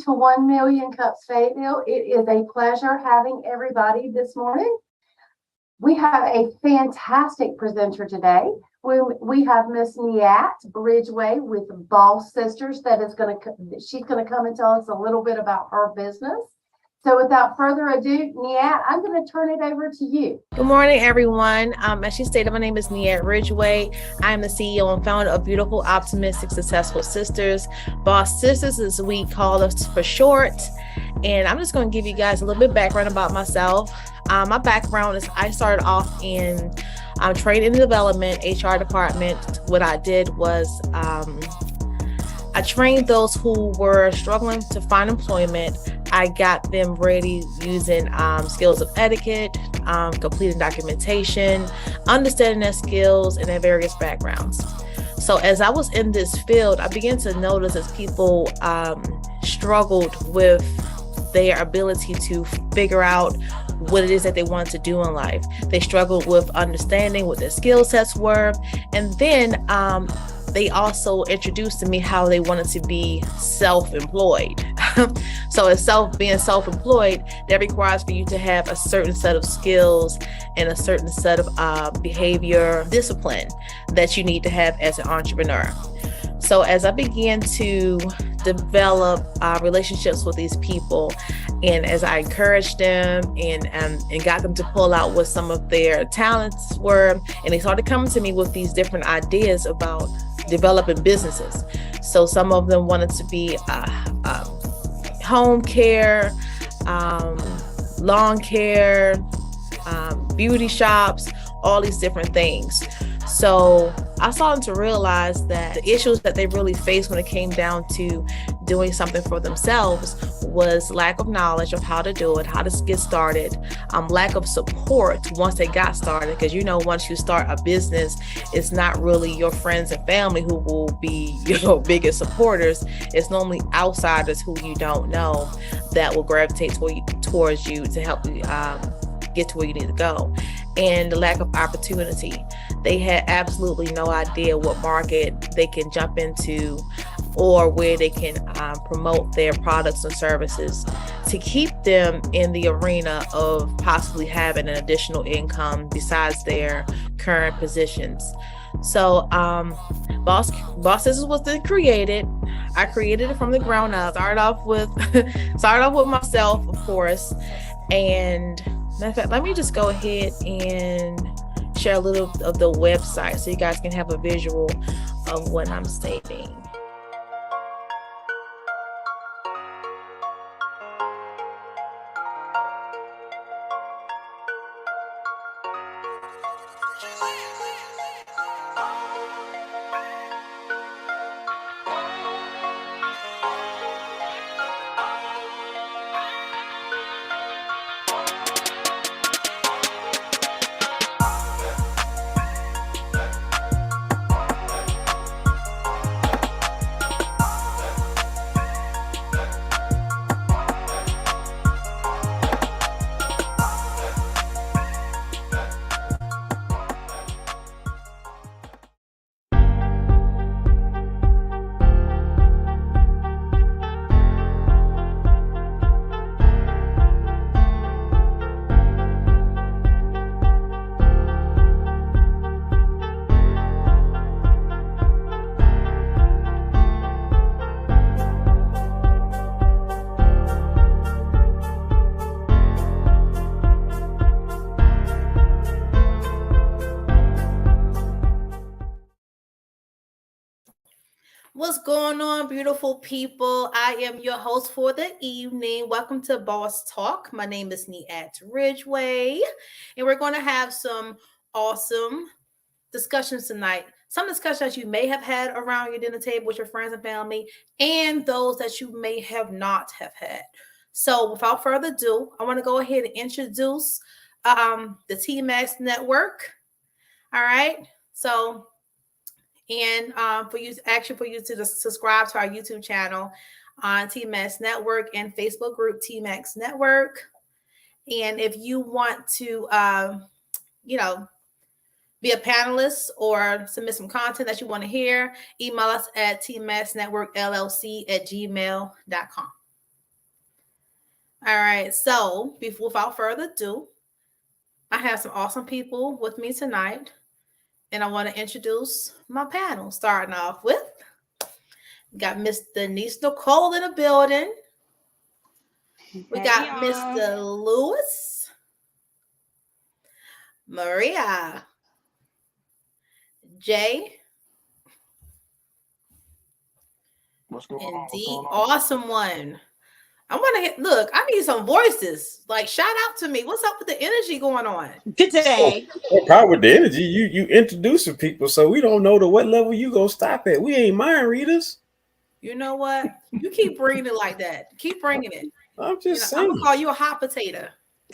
to 1 Million Cups Fayetteville. It is a pleasure having everybody this morning. We have a fantastic presenter today. We have Miss Niat Ridgway with Boss Sisters she's going to come and tell us a little bit about her business. So without further ado, Niat, I'm going to turn it over to you. Good morning, everyone. As she stated, my name is Niat Ridgway. I'm the CEO and founder of Beautiful, Optimistic, Successful Sisters. Boss Sisters, as we call us for short. And I'm just going to give you guys a little bit of background about myself. My background is I started off in training and development, HR department. What I did was I trained those who were struggling to find employment. I got them ready using skills of etiquette, completing documentation, understanding their skills and their various backgrounds. So as I was in this field, I began to notice as people struggled with their ability to figure out what it is that they wanted to do in life. They struggled with understanding what their skill sets were. And then they also introduced to me how they wanted to be self-employed. So as being self-employed, that requires for you to have a certain set of skills and a certain set of behavior discipline that you need to have as an entrepreneur. So as I began to develop relationships with these people, and as I encouraged them and got them to pull out what some of their talents were, and they started coming to me with these different ideas about developing businesses. So some of them wanted to be home care, lawn care, beauty shops, all these different things. So I started to realize that the issues that they really faced when it came down to doing something for themselves was lack of knowledge of how to do it, how to get started, lack of support once they got started. Because once you start a business, it's not really your friends and family who will be your biggest supporters. It's normally outsiders who you don't know that will gravitate towards you to help you get to where you need to go. And the lack of opportunity. They had absolutely no idea what market they can jump into or where they can promote their products and services to keep them in the arena of possibly having an additional income besides their current positions. So Boss Sisters was then created. I created it from the ground up. Started off with myself, of course. And matter of fact, let me just go ahead and share a little of the website so you guys can have a visual of what I'm stating. What's going on, beautiful people? I am your host for the evening. Welcome to Boss Talk. My name is Niat Ridgway, and we're going to have some awesome discussions tonight. Some discussions you may have had around your dinner table with your friends and family, and those that you may have not have had. So without further ado, I want to go ahead and introduce the TMAX network. All right. So and for you to subscribe to our YouTube channel on TMAX Network and Facebook group TMAX Network. And if you want to, be a panelist or submit some content that you want to hear, email us at tmaxnetworkllc@gmail.com. All right. So, without further ado, I have some awesome people with me tonight, and I want to introduce my panel. Starting off with, got Miss Denise Nicole in the building. We Hey got y'all. Mr. Lewis, Maria, Jay, What's going and on? What's the going on? awesome one. I want to look. I need some voices. Like, shout out to me. What's up with the energy going on? Good day. What part with the energy? You introducing people, so we don't know to what level you gonna stop at. We ain't mind readers. You know what? You keep bringing it like that. Keep bringing it. I'm just I'm saying. gonna call you a hot potato.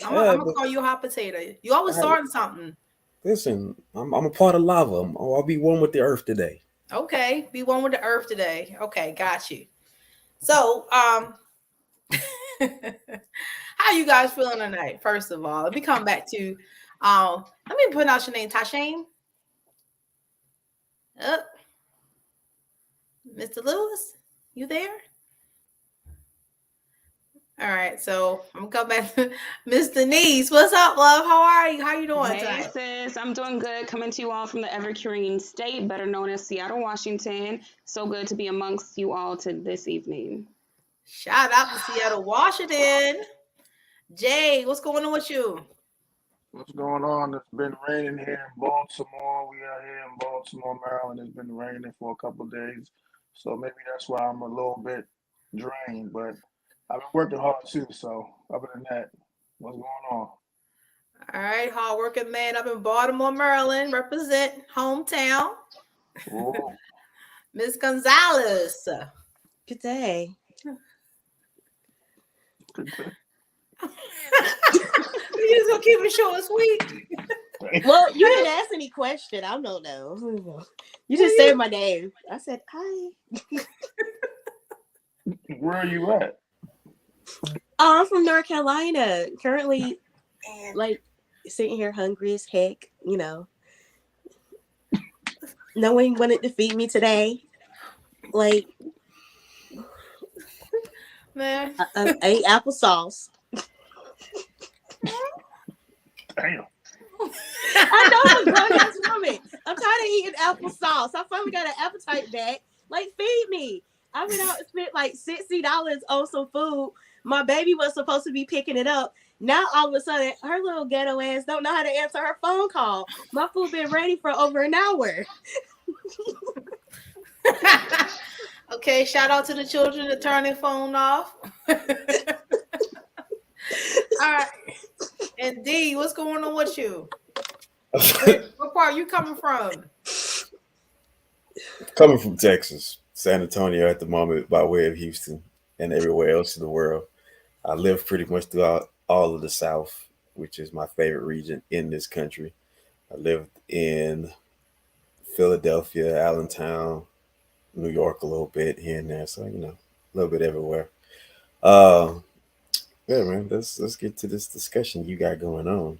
I'm gonna call you a hot potato. You always starting something. Listen, I'm a part of lava. I'll be one with the earth today. Okay, be one with the earth today. Okay, got you. So, how you guys feeling tonight? First of all, let me come back to let me pronounce your name, Tashane. Mr. Lewis, you there? All right, so I'm gonna come back to Miss Denise. What's up, love? How are you? How you doing Hey tonight? sis, I'm doing good. Coming to you all from the ever-curing state, better known as Seattle, Washington. So good to be amongst you all this evening. Shout out to Seattle, Washington. Jay, what's going on with you? What's going on? It's been raining here in Baltimore. We are here in Baltimore, Maryland. It's been raining for a couple of days. So maybe that's why I'm a little bit drained. But I've been working hard too. So other than that, what's going on? All right, hardworking man up in Baltimore, Maryland, represent hometown. Miss Gonzalez. Good day. Good day. You just gonna keep it short and sweet. Well, you didn't ask any question. I don't know. You just said my name. I said hi. Where are you at? I'm from North Carolina. Currently, like sitting here hungry as heck. You know, no one wanted to feed me today. Like, Man, I ate applesauce. Damn. I know I'm a grown ass woman. I'm tired of eating applesauce. I finally got an appetite back. Like, feed me. I went out and spent like $60 on some food. My baby was supposed to be picking it up. Now all of a sudden, her little ghetto ass don't know how to answer her phone call. My food been ready for over an hour. okay, shout out to the children that turn their phone off. All right. And D, what's going on with you? What part are you coming from? Coming from Texas, San Antonio at the moment, by way of Houston and everywhere else in the world. I live pretty much throughout all of the South, which is my favorite region in this country. I lived in Philadelphia, Allentown, New York a little bit here and there, so a little bit everywhere. Yeah, man, let's get to this discussion you got going on,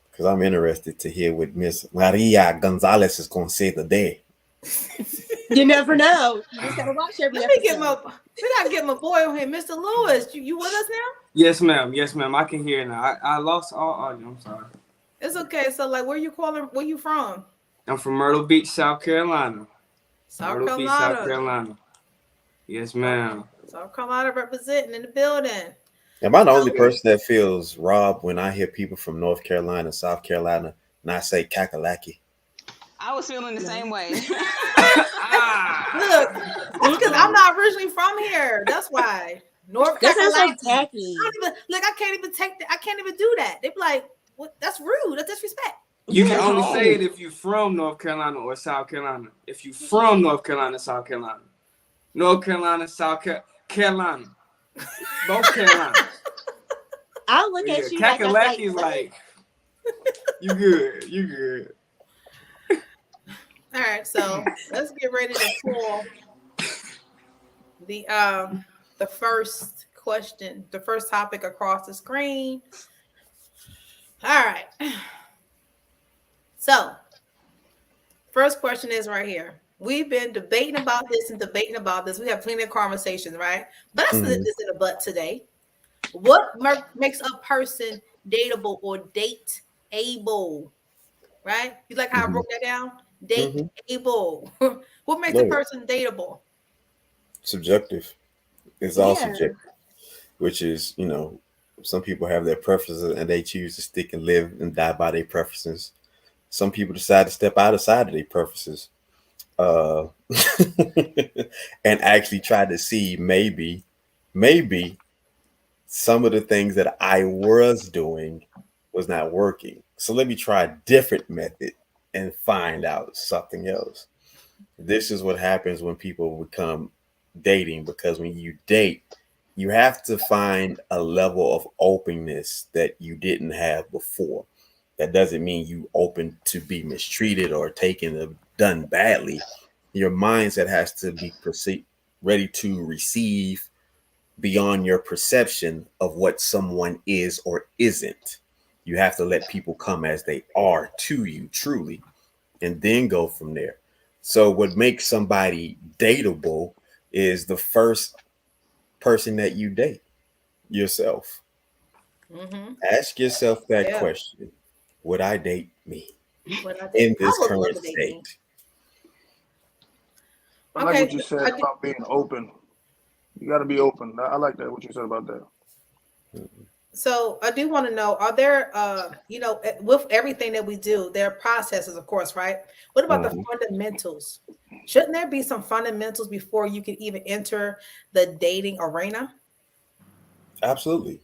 because I'm interested to hear what Miss Maria Gonzalez is going to say today. You never know. You just gotta watch every Let me episode. we gotta get my boy on here, Mr. Lewis. You with us now? Yes, ma'am. Yes, ma'am. I can hear now. I lost all audio. I'm sorry. It's okay. So, like, where you from? I'm from Myrtle Beach, South Carolina. South Beach, South Carolina. Yes, ma'am. South Carolina representing in the building. Am I the only person that feels robbed when I hear people from North Carolina, South Carolina, not say Kakalaki? I was feeling the same way. Look, it's because I'm not originally from here. That's why. North That sounds Carolina. so tacky. I can't even take that. I can't even do that. They be like, "What? That's rude. That's disrespect." You can only say it if you're from North Carolina or South Carolina. If you're from North Carolina, South Carolina. North Carolina, South Carolina. Both Carolinas. I'll look at you Kakalaki is like, you good. You good. All right, so let's get ready to pull the first question, the first topic across the screen. All right. So, first question is right here. We've been debating about this and debating about this. We have plenty of conversations, right? But that's this in the butt today. What makes a person dateable or date-able? Right? You like how I broke that down? Date-able. What makes a person dateable? Subjective. It's all Yeah. subjective, which is, some people have their preferences and they choose to stick and live and die by their preferences. Some people decide to step outside of their preferences, uh, and actually try to see maybe some of the things that I was doing was not working. So let me try a different method and find out something else. This is what happens when people become dating, because when you date, you have to find a level of openness that you didn't have before. That doesn't mean you open to be mistreated or taken or done badly. Your mindset has to be ready to receive beyond your perception of what someone is or isn't. You have to let people come as they are to you truly, and then go from there. So what makes somebody dateable is the first person that you date, yourself. Ask yourself that question. Would I date me in I this would love current to date me. state? I like what you said about being open. You got to be open. I like that, what you said about that. So I do want to know, are there, with everything that we do, there are processes, of course, right? What about the fundamentals? Shouldn't there be some fundamentals before you can even enter the dating arena? Absolutely.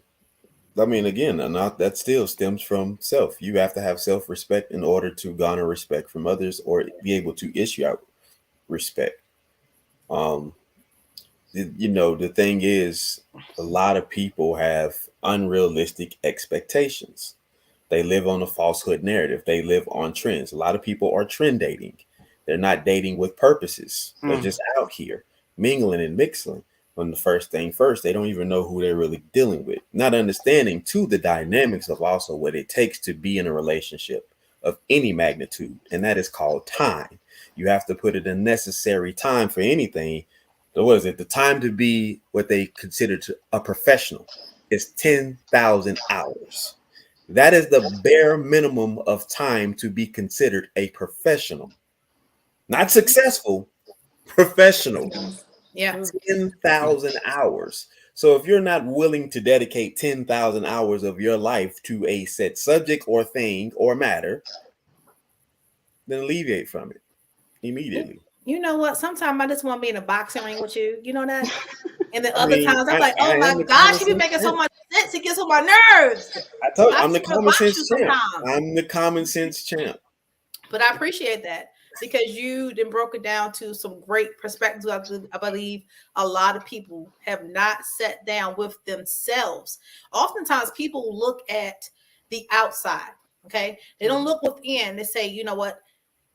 I mean, again, that still stems from self. You have to have self-respect in order to garner respect from others or be able to issue out respect. Um, the thing is, a lot of people have unrealistic expectations. They live on a falsehood narrative. They live on trends. A lot of people are trend dating. They're not dating with purposes. They're just out here mingling and mixing. When the first thing first, they don't even know who they're really dealing with. Not understanding too the dynamics of also what it takes to be in a relationship of any magnitude, and that is called time. You have to put it in necessary time for anything. So what is it? The time to be what they consider to a professional is 10,000 hours. That is the bare minimum of time to be considered a professional. Not successful, professional. Yeah. 10,000 hours. So if you're not willing to dedicate 10,000 hours of your life to a set subject or thing or matter, then alleviate from it immediately. You know what? Sometimes I just want to be in a boxing ring with you. You know that? And then I other mean, times I'm like, I oh my am the common gosh, he be sense making so champ. much sense. He gets on my nerves. I told you, I I'm the just want to common box you sense champ. sometimes. I'm the common sense champ. But I appreciate that because you then broke it down to some great perspectives. I believe a lot of people have not sat down with themselves. Oftentimes people look at the outside, okay? They don't look within. They say, you know what?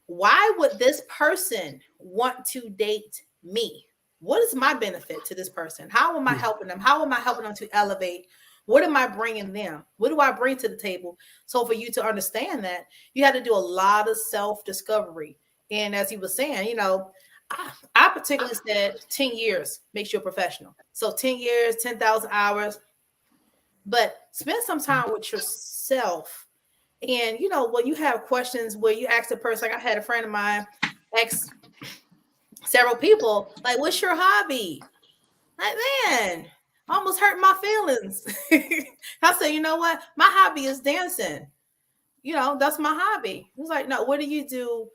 Why would this person want to date me? What is my benefit to this person? How am I helping them? How am I helping them to elevate? What am I bringing them? What do I bring to the table? So for you to understand that, you had to do a lot of self-discovery. And as he was saying, I particularly said 10 years makes you a professional. So 10 years, 10,000 hours, but spend some time with yourself. And, when you have questions where you ask the person, like I had a friend of mine ask several people, like, what's your hobby? Like, man, almost hurt my feelings. I said, you know what? My hobby is dancing. That's my hobby. He was like, no, what do you do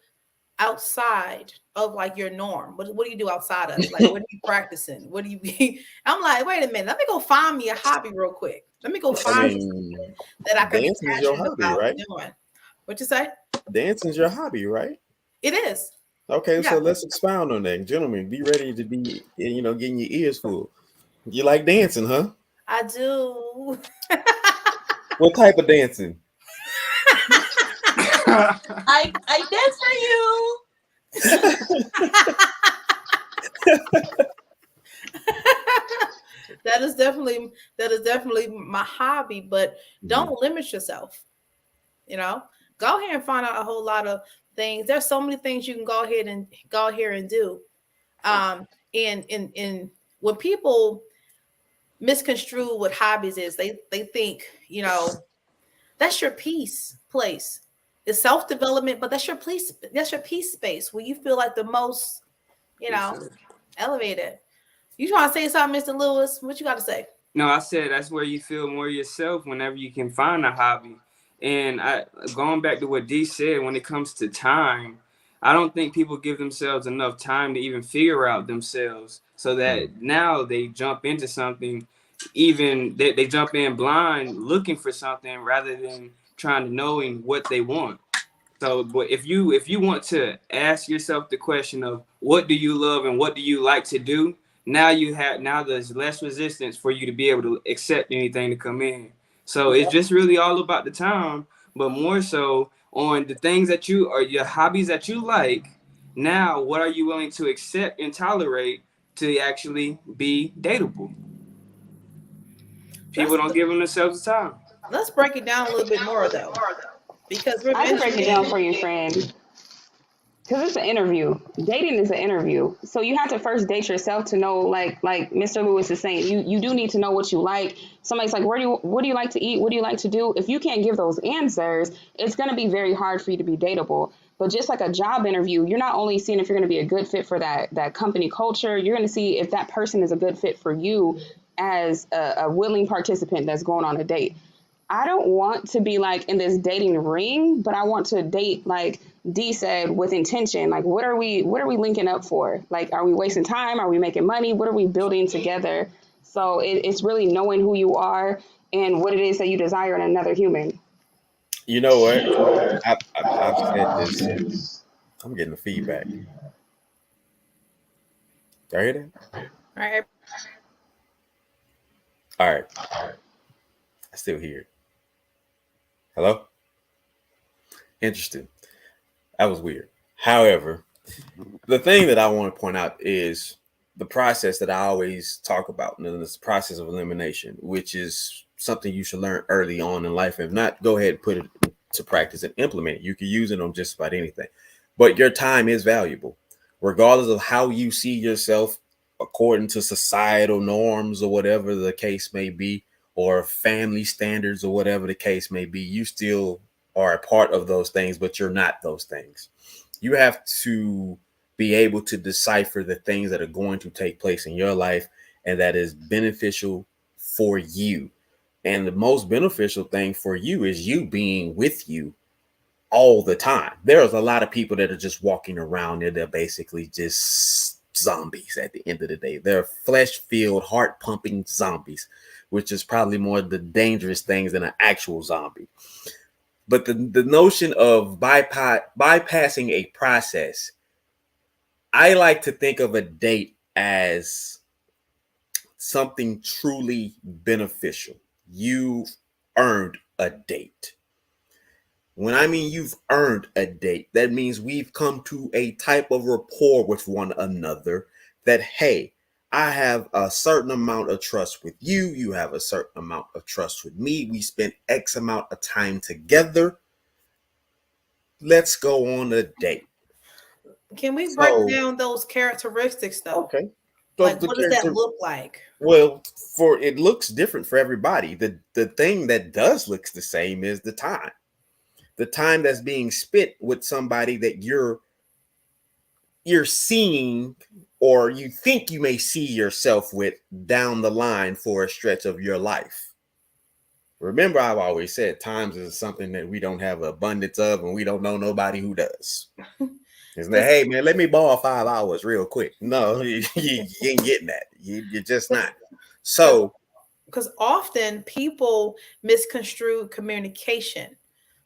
outside of like your norm? What do you do outside of it? Like, what are you practicing? What do you be? I'm like, wait a minute, let me go find me a hobby real quick. Let me go find something that I can be Dancing is your passionate hobby, about right? doing. What you say? Dancing is your hobby, right? It is. Okay, Yeah. so let's expound on that. Gentlemen, be ready to be, getting your ears full. You like dancing, huh? I do. What type of dancing? I dance for you. That is definitely my hobby, but don't limit yourself. Go ahead and find out a whole lot of things. There's so many things you can go here and do. And when people misconstrue what hobbies is. They think, you know, that's your peace place. It's self-development, but that's your peace. That's your peace space where you feel like the most, you know, elevated. You trying to say something, Mr. Lewis? What you got to say? No, I said that's where you feel more yourself whenever you can find a hobby. And going back to what D said, when it comes to time, I don't think people give themselves enough time to even figure out themselves. So that now they jump into something, even they jump in blind looking for something rather than trying to knowing what they want. So, but if you want to ask yourself the question of what do you love and what do you like to do, now there's less resistance for you to be able to accept anything to come in. So it's just really all about the time, but more so on the things that you or your hobbies that you like. Now, what are you willing to accept and tolerate to actually be dateable? People don't give themselves the time. Let's break it down a little bit more though, because we're I can break it down for mentioning. you, friend. Because it's an interview. Dating is an interview. So you have to first date yourself to know, like Mr. Lewis is saying, you do need to know what you like. Somebody's like, what do you like to eat? What do you like to do? If you can't give those answers, it's going to be very hard for you to be dateable. But just like a job interview, you're not only seeing if you're going to be a good fit for that company culture, you're going to see if that person is a good fit for you as a willing participant that's going on a date. I don't want to be like in this dating ring, but I want to date, like D said, with intention. Like, what are we linking up for? Like, are we wasting time? Are we making money? What are we building together? So it's really knowing who you are and what it is that you desire in another human. You know what? I've said this. I'm getting the feedback. Y'all hear that? All right. All right. I still hear it. Hello? Interesting. That was weird. However, the thing that I want to point out is the process that I always talk about, and this process of elimination, which is something you should learn early on in life. If not, go ahead and put it to practice and implement it. You can use it on just about anything. But your time is valuable, regardless of how you see yourself according to societal norms or whatever the case may be, or family standards or whatever the case may be. You still are a part of those things, but you're not those things. You have to be able to decipher the things that are going to take place in your life and that is beneficial for you. And the most beneficial thing for you is you being with you all the time. There's a lot of people that are just walking around and they're basically just zombies at the end of the day. They're flesh-filled, heart-pumping zombies, which is probably more the dangerous things than an actual zombie. But the notion of bypassing a process, I like to think of a date as something truly beneficial. You've earned a date. When I mean you've earned a date, that means we've come to a type of rapport with one another that, hey, I have a certain amount of trust with you. You have a certain amount of trust with me. We spent X amount of time together. Let's go on a date. Can we break down those characteristics though? Okay. Like, what does that look like? Well, it looks different for everybody. The thing that does looks the same is the time. The time that's being spent with somebody that you're seeing, or you think you may see yourself with down the line for a stretch of your life. Remember, I've always said times is something that we don't have abundance of, and we don't know nobody who does. Isn't that, hey man, let me borrow 5 hours real quick? No, you ain't getting that. You're just not. So, because often people misconstrue communication.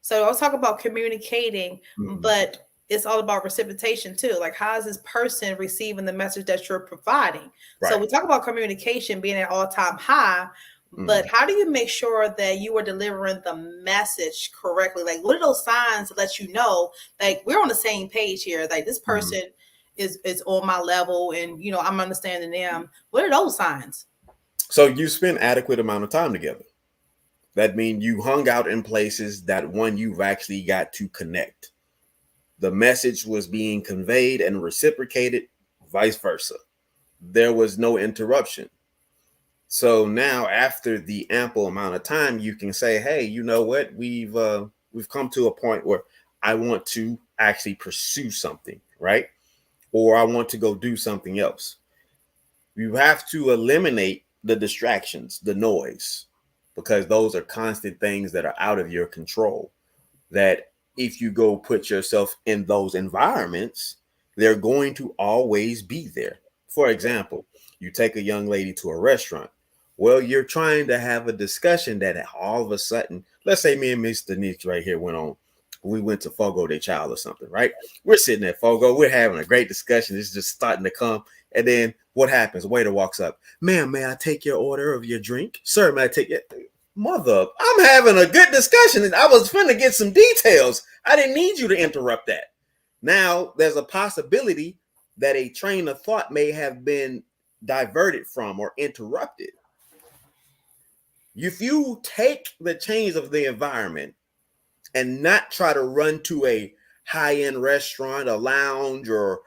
So I was talking about communicating, but it's all about reciprocation too. Like, how is this person receiving the message that you're providing? Right. So we talk about communication being at all-time high, but how do you make sure that you are delivering the message correctly? Like, what are those signs that let you know, like, we're on the same page here? Like, this person is on my level, and you know, I'm understanding them. What are those signs? So you spend adequate amount of time together. That means you hung out in places that you've actually got to connect. The message was being conveyed and reciprocated, vice versa. There was no interruption. So now, after the ample amount of time, you can say, "Hey, you know what? We've come to a point where I want to actually pursue something, right? Or I want to go do something else." You have to eliminate the distractions, the noise, because those are constant things that are out of your control. That if you go put yourself in those environments, they're going to always be there. For example, you take a young lady to a restaurant. Well, you're trying to have a discussion that all of a sudden, let's say me and Mr. Nick right here went on. We went to Fogo de Chao or something, right? We're sitting at Fogo, we're having a great discussion. It's just starting to come. And then what happens? Waiter walks up. "Ma'am, may I take your order of your drink?" "Sir, may I take it?" Mother, I'm having a good discussion and I was finna get some details. I didn't need you to interrupt that. Now, there's a possibility that a train of thought may have been diverted from or interrupted. If you take the change of the environment and not try to run to a high-end restaurant, a lounge, or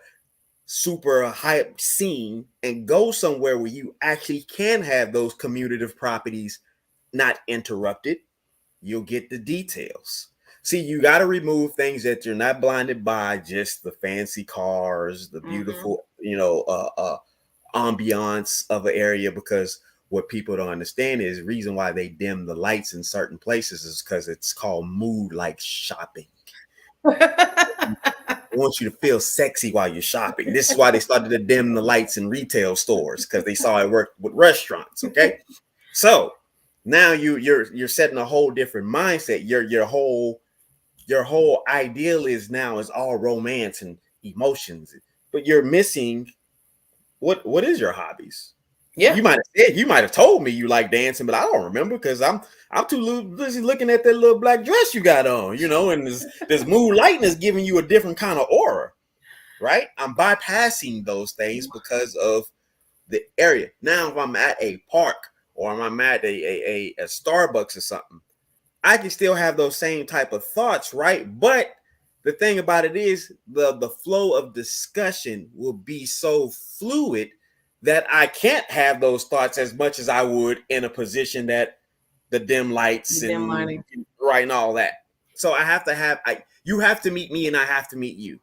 super hype scene and go somewhere where you actually can have those commutative properties not interrupted, you'll get the details. See, you got to remove things that you're not blinded by, just the fancy cars, the beautiful, ambiance of an area, because what people don't understand is the reason why they dim the lights in certain places is because it's called mood like shopping. I want you to feel sexy while you're shopping. This is why they started to dim the lights in retail stores, because they saw it work with restaurants. Okay, so now you're setting a whole different mindset. Your whole ideal is now is all romance and emotions, but you're missing what is your hobbies. Yeah. You might have told me you like dancing, but I don't remember because I'm too busy looking at that little black dress you got on, and this mood lighting is giving you a different kind of aura, right? I'm bypassing those things because of the area. Now, if I'm at a park or I'm at a Starbucks or something, I can still have those same type of thoughts, right? But the thing about it is the flow of discussion will be so fluid that I can't have those thoughts as much as I would in a position that the dim lights Dim and lighting. right and all that. So I have to have you have to meet me and I have to meet you.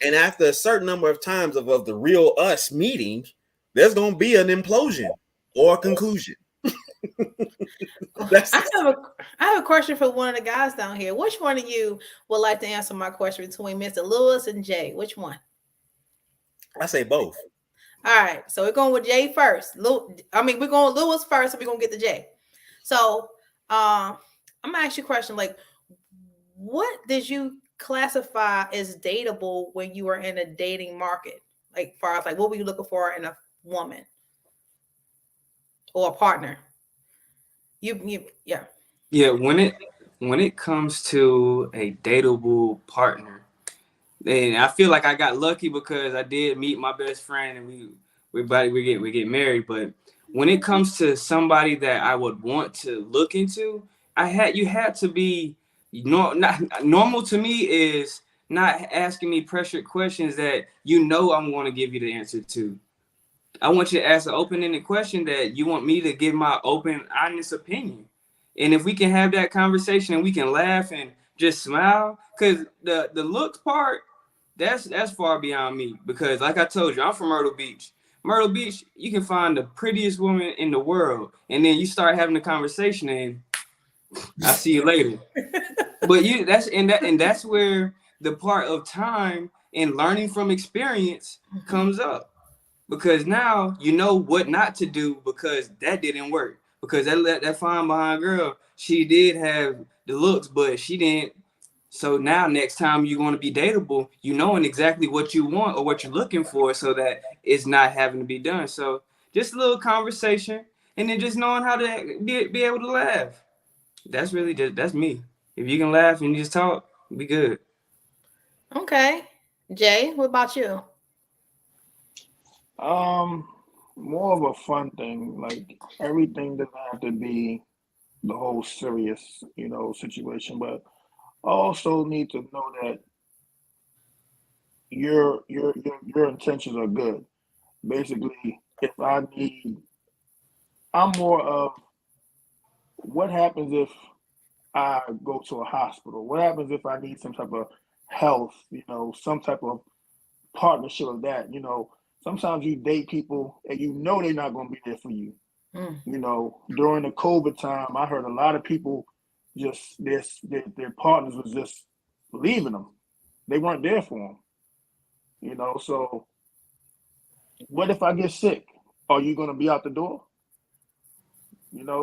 And after a certain number of times of the real us meeting, there's gonna be an implosion or a conclusion. I have a question for one of the guys down here. Which one of you would like to answer my question between Mr. Lewis and Jay? Which one? I say both. All right, so we're going with Jay first. We're going with Lewis first, and we're gonna get to Jay. So, I'm gonna ask you a question. Like, what did you classify as dateable when you were in a dating market? Like, far as like, what were you looking for in a woman or a partner? Yeah. When it comes to a dateable partner, and I feel like I got lucky because I did meet my best friend and we get married. But when it comes to somebody that I would want to look into, you had to be not normal to me is not asking me pressured questions that I'm going to give you the answer to. I want you to ask an open-ended question that you want me to give my open, honest opinion. And if we can have that conversation and we can laugh and just smile, because the looks part, that's far beyond me. Because like I told you, I'm from Myrtle Beach. Myrtle Beach, you can find the prettiest woman in the world, and then you start having a conversation, and I'll see you later. But that's where the part of time and learning from experience comes up. Because now you know what not to do because that didn't work. Because that fine behind girl, she did have the looks, but she didn't. So now next time you want to be dateable, you knowing exactly what you want or what you're looking for so that it's not having to be done. So just a little conversation and then just knowing how to be able to laugh. That's me. If you can laugh and just talk, be good. Okay. Jay, what about you? More of a fun thing. Like everything doesn't have to be the whole serious, situation, but I also need to know that your intentions are good. Basically, if I need I'm more of what happens if I go to a hospital? What happens if I need some type of health, some type of partnership of that? Sometimes you date people and they're not going to be there for you. During the COVID time, I heard a lot of people just their partners was just leaving them. They weren't there for them. So what if I get sick? Are you going to be out the door?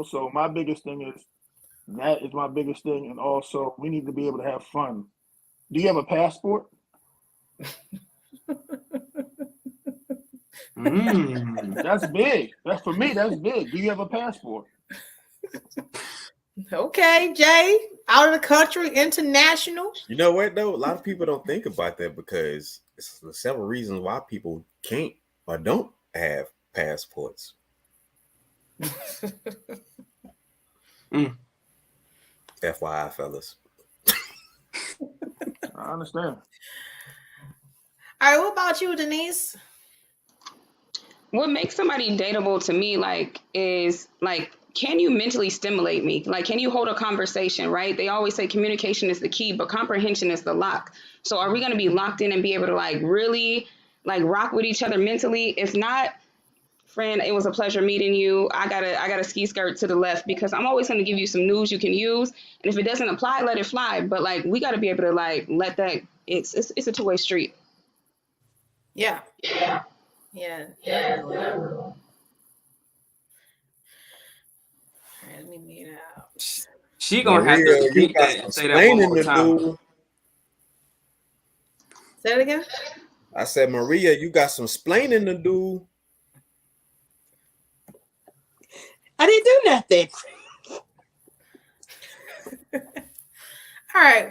So my biggest thing is that is my biggest thing. And also, we need to be able to have fun. Do you have a passport? That's big. That's for me. That's big. Do you have a passport? Okay, Jay, out of the country, international. You know what though? A lot of people don't think about that because there's several reasons why people can't or don't have passports. FYI, fellas. I understand. All right, what about you, Denise? What makes somebody dateable to me, is can you mentally stimulate me? Can you hold a conversation, right? They always say communication is the key, but comprehension is the lock. So are we going to be locked in and be able to really rock with each other mentally? If not, friend, it was a pleasure meeting you. I got a ski skirt to the left because I'm always going to give you some news you can use. And if it doesn't apply, let it fly. But we got to be able to let that, it's a two-way street. Yeah. Yeah, definitely. All right, let me mute out. She gonna Maria, have to you repeat got that some and say that one explaining more to time. do. Say it again. I said, Maria, you got some explaining to do. I didn't do nothing. All right,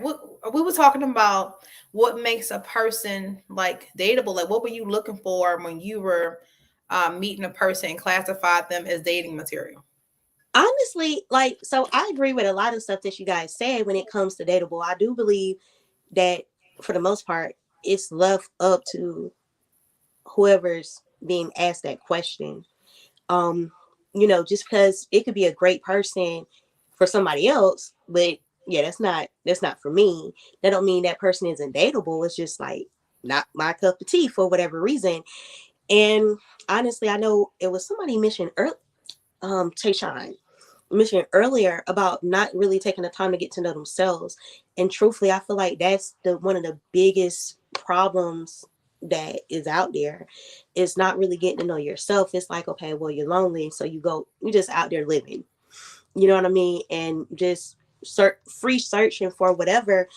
we were talking about what makes a person dateable. What were you looking for when you were meeting a person and classified them as dating material? Honestly, so I agree with a lot of stuff that you guys said when it comes to dateable. I do believe that for the most part, it's left up to whoever's being asked that question. Just because it could be a great person for somebody else, but yeah, that's not for me. That don't mean that person isn't dateable. It's just not my cup of tea for whatever reason. And honestly, I know it was somebody mentioned earlier, Tayshawn mentioned earlier about not really taking the time to get to know themselves. And truthfully, I feel like that's one of the biggest problems that is out there. Is not really getting to know yourself. It's okay, well, you're lonely, so you just out there living. You know what I mean? And just free searching for whatever,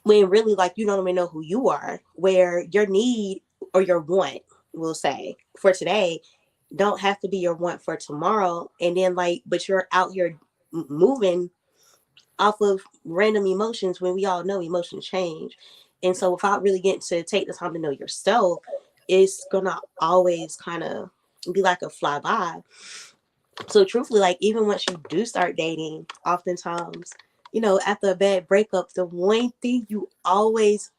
when really you don't even know who you are, where your need or your want, we'll say, for today don't have to be your want for tomorrow. And then but you're out here moving off of random emotions when we all know emotions change. And so without really getting to take the time to know yourself, it's gonna always kind of be like a flyby. So truthfully, even once you do start dating, oftentimes, after a bad breakup, the one thing you always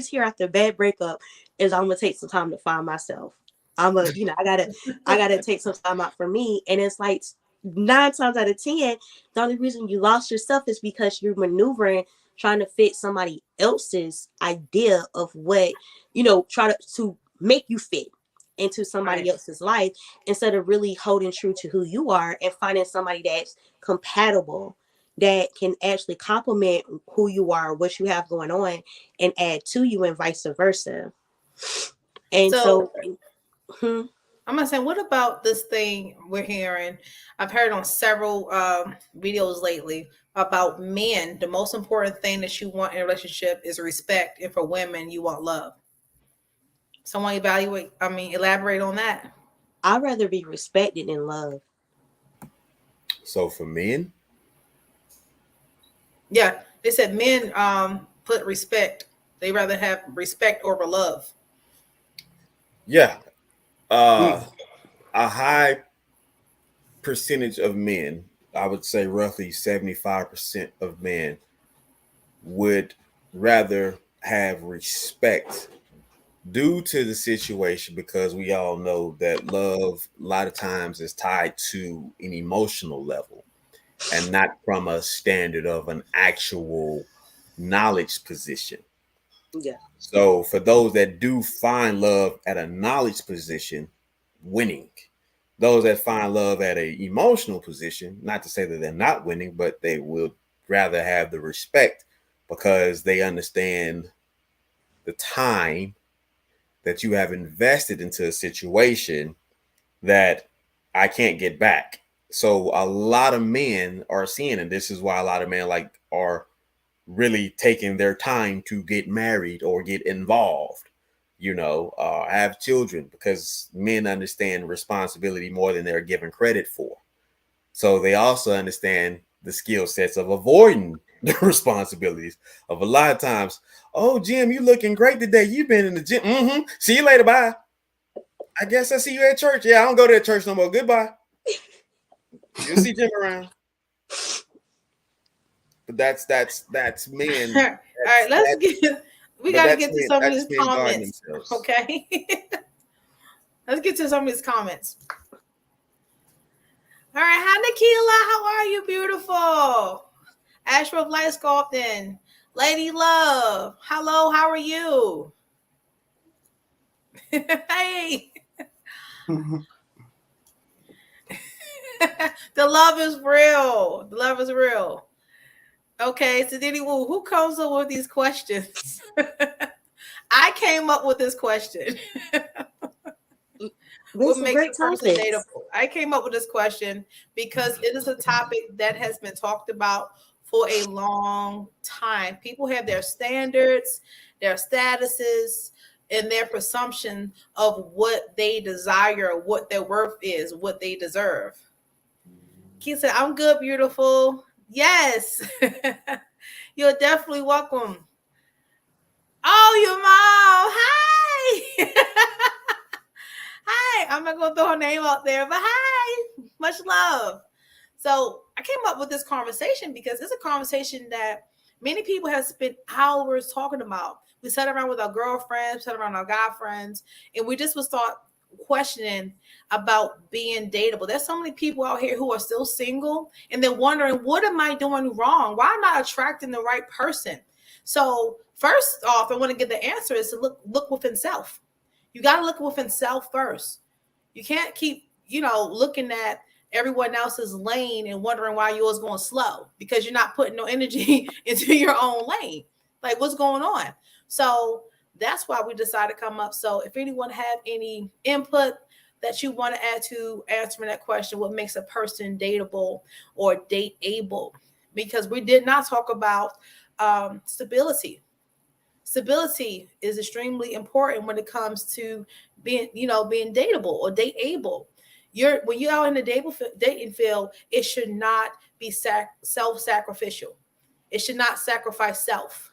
hear after a bad breakup is, I'm gonna take some time to find myself. I gotta take some time out for me. And it's 9 times out of 10, the only reason you lost yourself is because you're maneuvering, trying to fit somebody else's idea of what, try to make you fit into somebody else's life, instead of really holding true to who you are and finding somebody that's compatible, that can actually complement who you are, what you have going on, and add to you, and vice versa. And so I'm gonna say, what about this thing we're hearing? I've heard on several videos lately about men. The most important thing that you want in a relationship is respect, and for women, you want love. Someone elaborate on that. I'd rather be respected than loved. So for men, yeah, they said men put respect. They rather have respect over love. Yeah, a high percentage of men, I would say roughly 75% of men, would rather have respect due to the situation, because we all know that love a lot of times is tied to an emotional level and not from a standard of an actual knowledge position. Yeah. So for those that do find love at a knowledge position, winning. Those that find love at an emotional position, not to say that they're not winning, but they would rather have the respect because they understand the time that you have invested into a situation that I can't get back. So a lot of men are seeing, and this is why a lot of men like are really taking their time to get married or get involved, have children, because men understand responsibility more than they're given credit for. So they also understand the skill sets of avoiding the responsibilities of a lot of times. Oh, Jim, you looking great today. You've been in the gym. Mm-hmm. See you later. Bye. I guess I see you at church. Yeah, I don't go to that church no more. Goodbye. You'll see Jim around. But that's men. All right, let's get. We got to get to some of these comments. Okay. Let's get to some of these comments. All right. Hi, Nikila. How are you, beautiful? Ashbrook Light Sculpting. Lady Love. Hello. How are you? Hey. The love is real. The love is real. Okay. So, Diddy Woo, who comes up with these questions? I came up with this question. What makes a person dateable? I came up with this question because it is a topic that has been talked about for a long time. People have their standards, their statuses, and their presumption of what they desire, what their worth is, what they deserve. Keith said, I'm good, beautiful. Yes. You're definitely welcome. Oh, your mom. Hi. Hi, I'm not going to throw her name out there, but hi, much love. So I came up with this conversation because it's a conversation that many people have spent hours talking about. We sat around with our girlfriends, sat around our guy friends, and we just would start questioning about being dateable. There's so many people out here who are still single, and they're wondering, what am I doing wrong? Why am I not attracting the right person? So first off, I want to get the answer is to look within self. You got to look within self first. You can't keep, looking at everyone else's lane and wondering why yours going slow because you're not putting no energy into your own lane. Like, what's going on? So that's why we decided to come up. So if anyone have any input that you want to add to answering that question, what makes a person dateable or dateable? Because we did not talk about stability. Stability is extremely important when it comes to being dateable or dateable. When you're out in the dating field, it should not be self-sacrificial. It should not sacrifice self.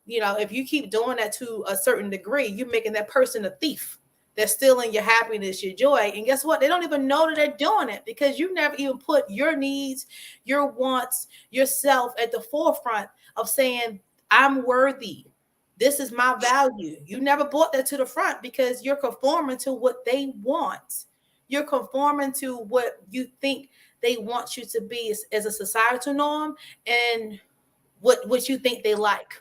If you keep doing that to a certain degree, you're making that person a thief. They're stealing your happiness, your joy. And guess what? They don't even know that they're doing it because you never even put your needs, your wants, yourself at the forefront of saying, I'm worthy. This is my value. You never brought that to the front because you're conforming to what they want. You're conforming to what you think they want you to be as a societal norm and what you think they like.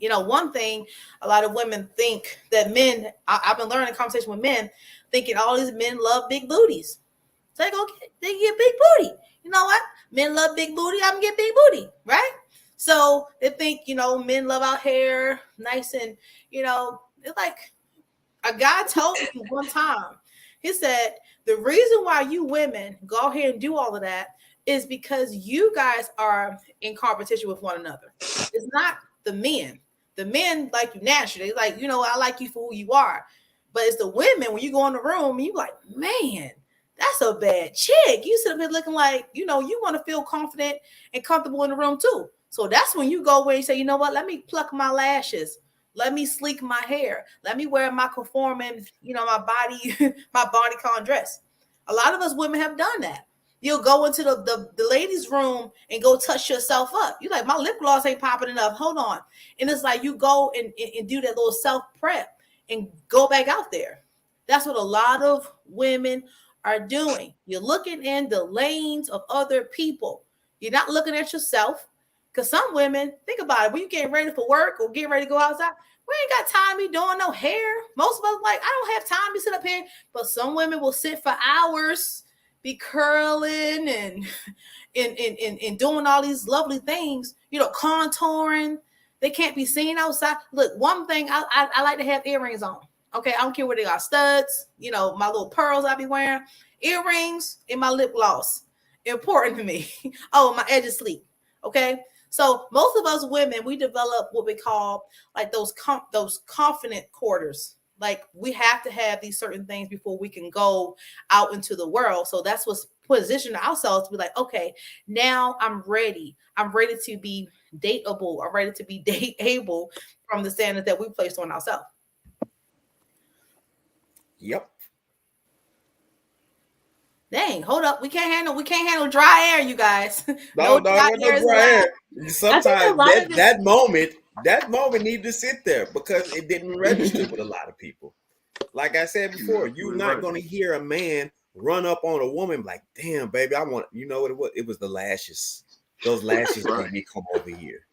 One thing a lot of women think that men, I've been learning conversation with men, thinking all these men love big booties. It's like, okay, they get big booty. You know what? Men love big booty. I'm gonna get big booty, right? So they think, men love our hair nice and, it's like a guy told me one time, he said, the reason why you women go ahead and do all of that is because you guys are in competition with one another. It's not the men. The men like you naturally, like, I like you for who you are. But it's the women, when you go in the room, and you like, man, that's a bad chick. You should have been looking like, you want to feel confident and comfortable in the room too. So that's when you go where you say, you know what, let me pluck my lashes. Let me sleek my hair. Let me wear my conforming, my bodycon dress. A lot of us women have done that. You'll go into the ladies' room and go touch yourself up. You're like, my lip gloss ain't popping enough. Hold on. And it's like you go and do that little self prep. and go back out there. That's what a lot of women are doing. You're looking in the lanes of other people. You're not looking at yourself. Because some women, think about it, when you getting ready for work or getting ready to go outside, we ain't got time to be doing no hair. Most of us like, I don't have time to sit up here. But some women will sit for hours, be curling and doing all these lovely things, contouring. They can't be seen outside. Look, one thing I like to have earrings on. Okay, I don't care where they are, studs, my little pearls I be wearing, earrings, and my lip gloss. Important to me. Oh, my edges sleep. Okay, so most of us women, we develop what we call like those confident quarters. Like we have to have these certain things before we can go out into the world. So that's what's positioning ourselves to be like, okay, now I'm ready. I'm ready to be dateable. I'm ready to be dateable from the standards that we placed on ourselves. Yep. Dang, hold up. We can't handle dry air, you guys. No dry air. Sometimes that moment need to sit there because it didn't register with a lot of people. Like I said before, you're not going to hear a man run up on a woman like, damn, baby, I want, you know what it was? It was the lashes. Those lashes made me come over here.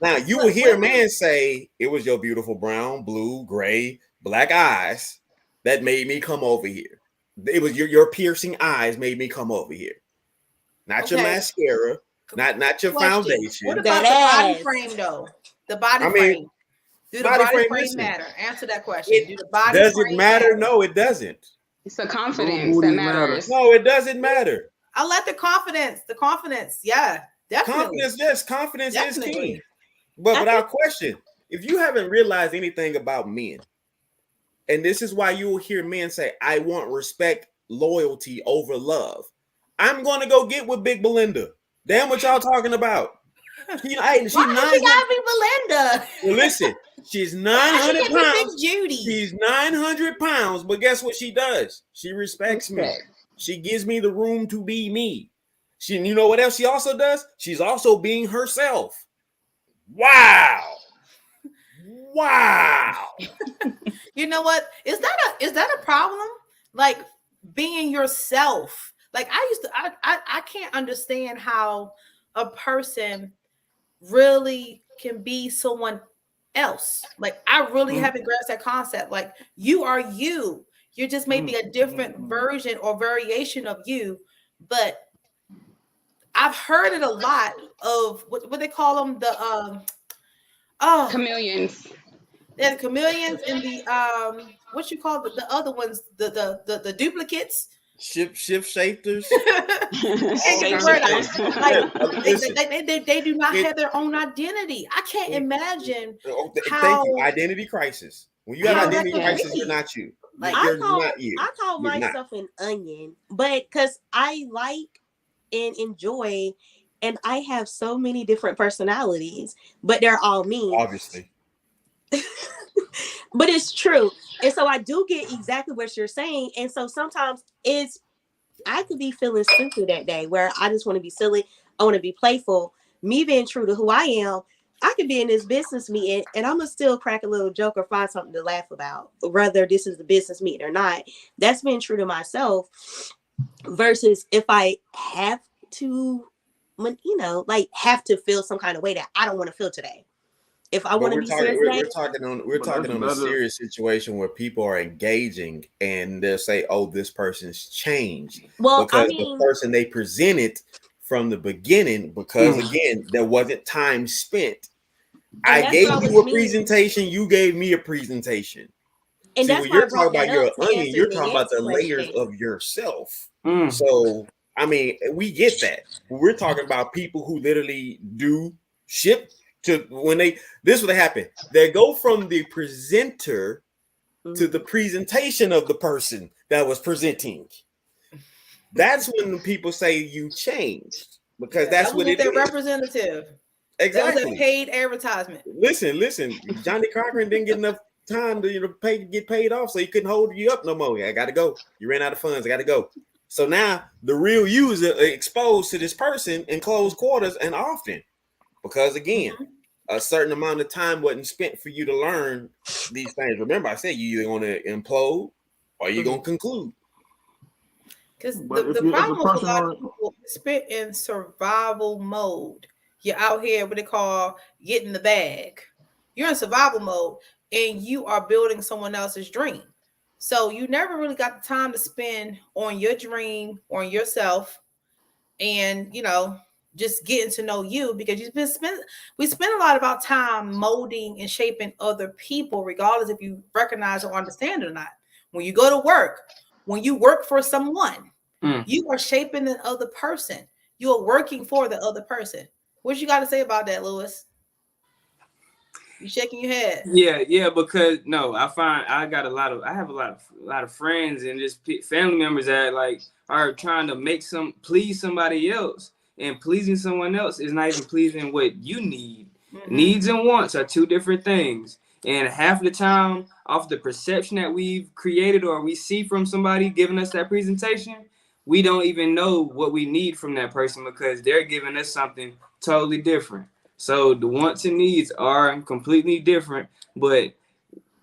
Now, you will hear a man say, it was your beautiful brown, blue, gray, black eyes that made me come over here. It was your piercing eyes made me come over here. Not your mascara, not your foundation. What about the body frame, though? The body frame. Do the body frame matter? Answer that question. Does it matter? No, it doesn't. It's the confidence that matters. No, it doesn't matter. I like the confidence. Yeah, definitely. Confidence is key. But without question, if you haven't realized anything about men, and this is why you will hear men say, I want respect, loyalty over love. I'm going to go get with Big Belinda. Damn what y'all talking about. She's gotta be Belinda? Well, listen, she's 900 pounds. Judy. She's 900 pounds, but guess what she does? She respects me. She gives me the room to be me. You know what else she also does? She's also being herself. Wow. You know what? Is that a problem? Like being yourself. Like I can't understand how a person really can be someone else. Like I really haven't grasped that concept. Like you are you. You're just maybe a different version or variation of you. But I've heard it a lot of what they call them, the chameleons. Yeah, the chameleons and the what you call the other ones, the duplicates. Shifters. They do not have their own identity. I can't imagine how. Thank you. Identity crisis. When you have identity crisis, you're not you. Like I call myself an onion, but because I like and enjoy, and I have so many different personalities, but they're all me. Obviously. But it's true. And so I do get exactly what you're saying. And so sometimes I could be feeling stupid that day where I just want to be silly. I want to be playful. Me being true to who I am, I could be in this business meeting and I'm going to still crack a little joke or find something to laugh about, whether this is the business meeting or not. That's being true to myself versus if I have to, have to feel some kind of way that I don't want to feel today. If I want to be serious, we're talking on a serious situation where people are engaging and they'll say, "Oh, this person's changed." Well, because the person they presented from the beginning, because again, there wasn't time spent. I gave you a presentation. You gave me a presentation. And see, when you're talking about your onion, you're talking about the layers of yourself. So, I mean, we get that. We're talking about people who literally do ship. This is what happened. They go from the presenter to the presentation of the person that was presenting. That's when people say you changed because that's what it is. Representative. Exactly. That was a paid advertisement. Listen. Johnny Cochran didn't get enough time to get paid off, so he couldn't hold you up no more. I got to go. You ran out of funds. I got to go. So now the real you is exposed to this person in close quarters and often. Because again, a certain amount of time wasn't spent for you to learn these things. Remember, I said you either going to implode or you're going to conclude. Because But the problem with a lot on of people is spent in survival mode. You're out here what they call getting the bag. You're in survival mode and you are building someone else's dream. So you never really got the time to spend on your dream, on yourself, and just getting to know you, because we spend a lot of our time molding and shaping other people, regardless if you recognize or understand it or not. When you go to work, when you work for someone, you are shaping the other person. You are working for the other person. What you got to say about that, Lewis? You shaking your head? Yeah, because no, I have a lot of friends and just family members that like are trying to please somebody else, and pleasing someone else is not even pleasing what you need. Mm-hmm. Needs and wants are two different things, and half the time, off the perception that we've created or we see from somebody giving us that presentation, we don't even know what we need from that person because they're giving us something totally different. So the wants and needs are completely different, but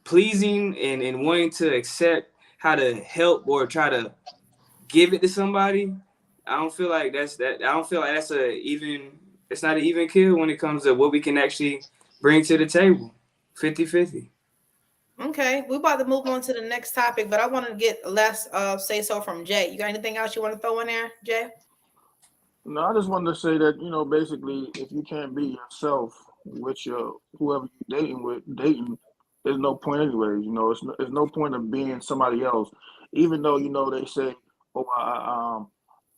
pleasing and wanting to accept how to help or try to give it to somebody, I don't feel like that's it's not an even kill when it comes to what we can actually bring to the table. 50-50. Okay, we're about to move on to the next topic, but I want to get less say so from Jay. You got anything else you want to throw in there, Jay? No, I just wanted to say that, basically, if you can't be yourself with your whoever you're dating, there's no point anyways. It's no point of being somebody else, even though they say, "Oh,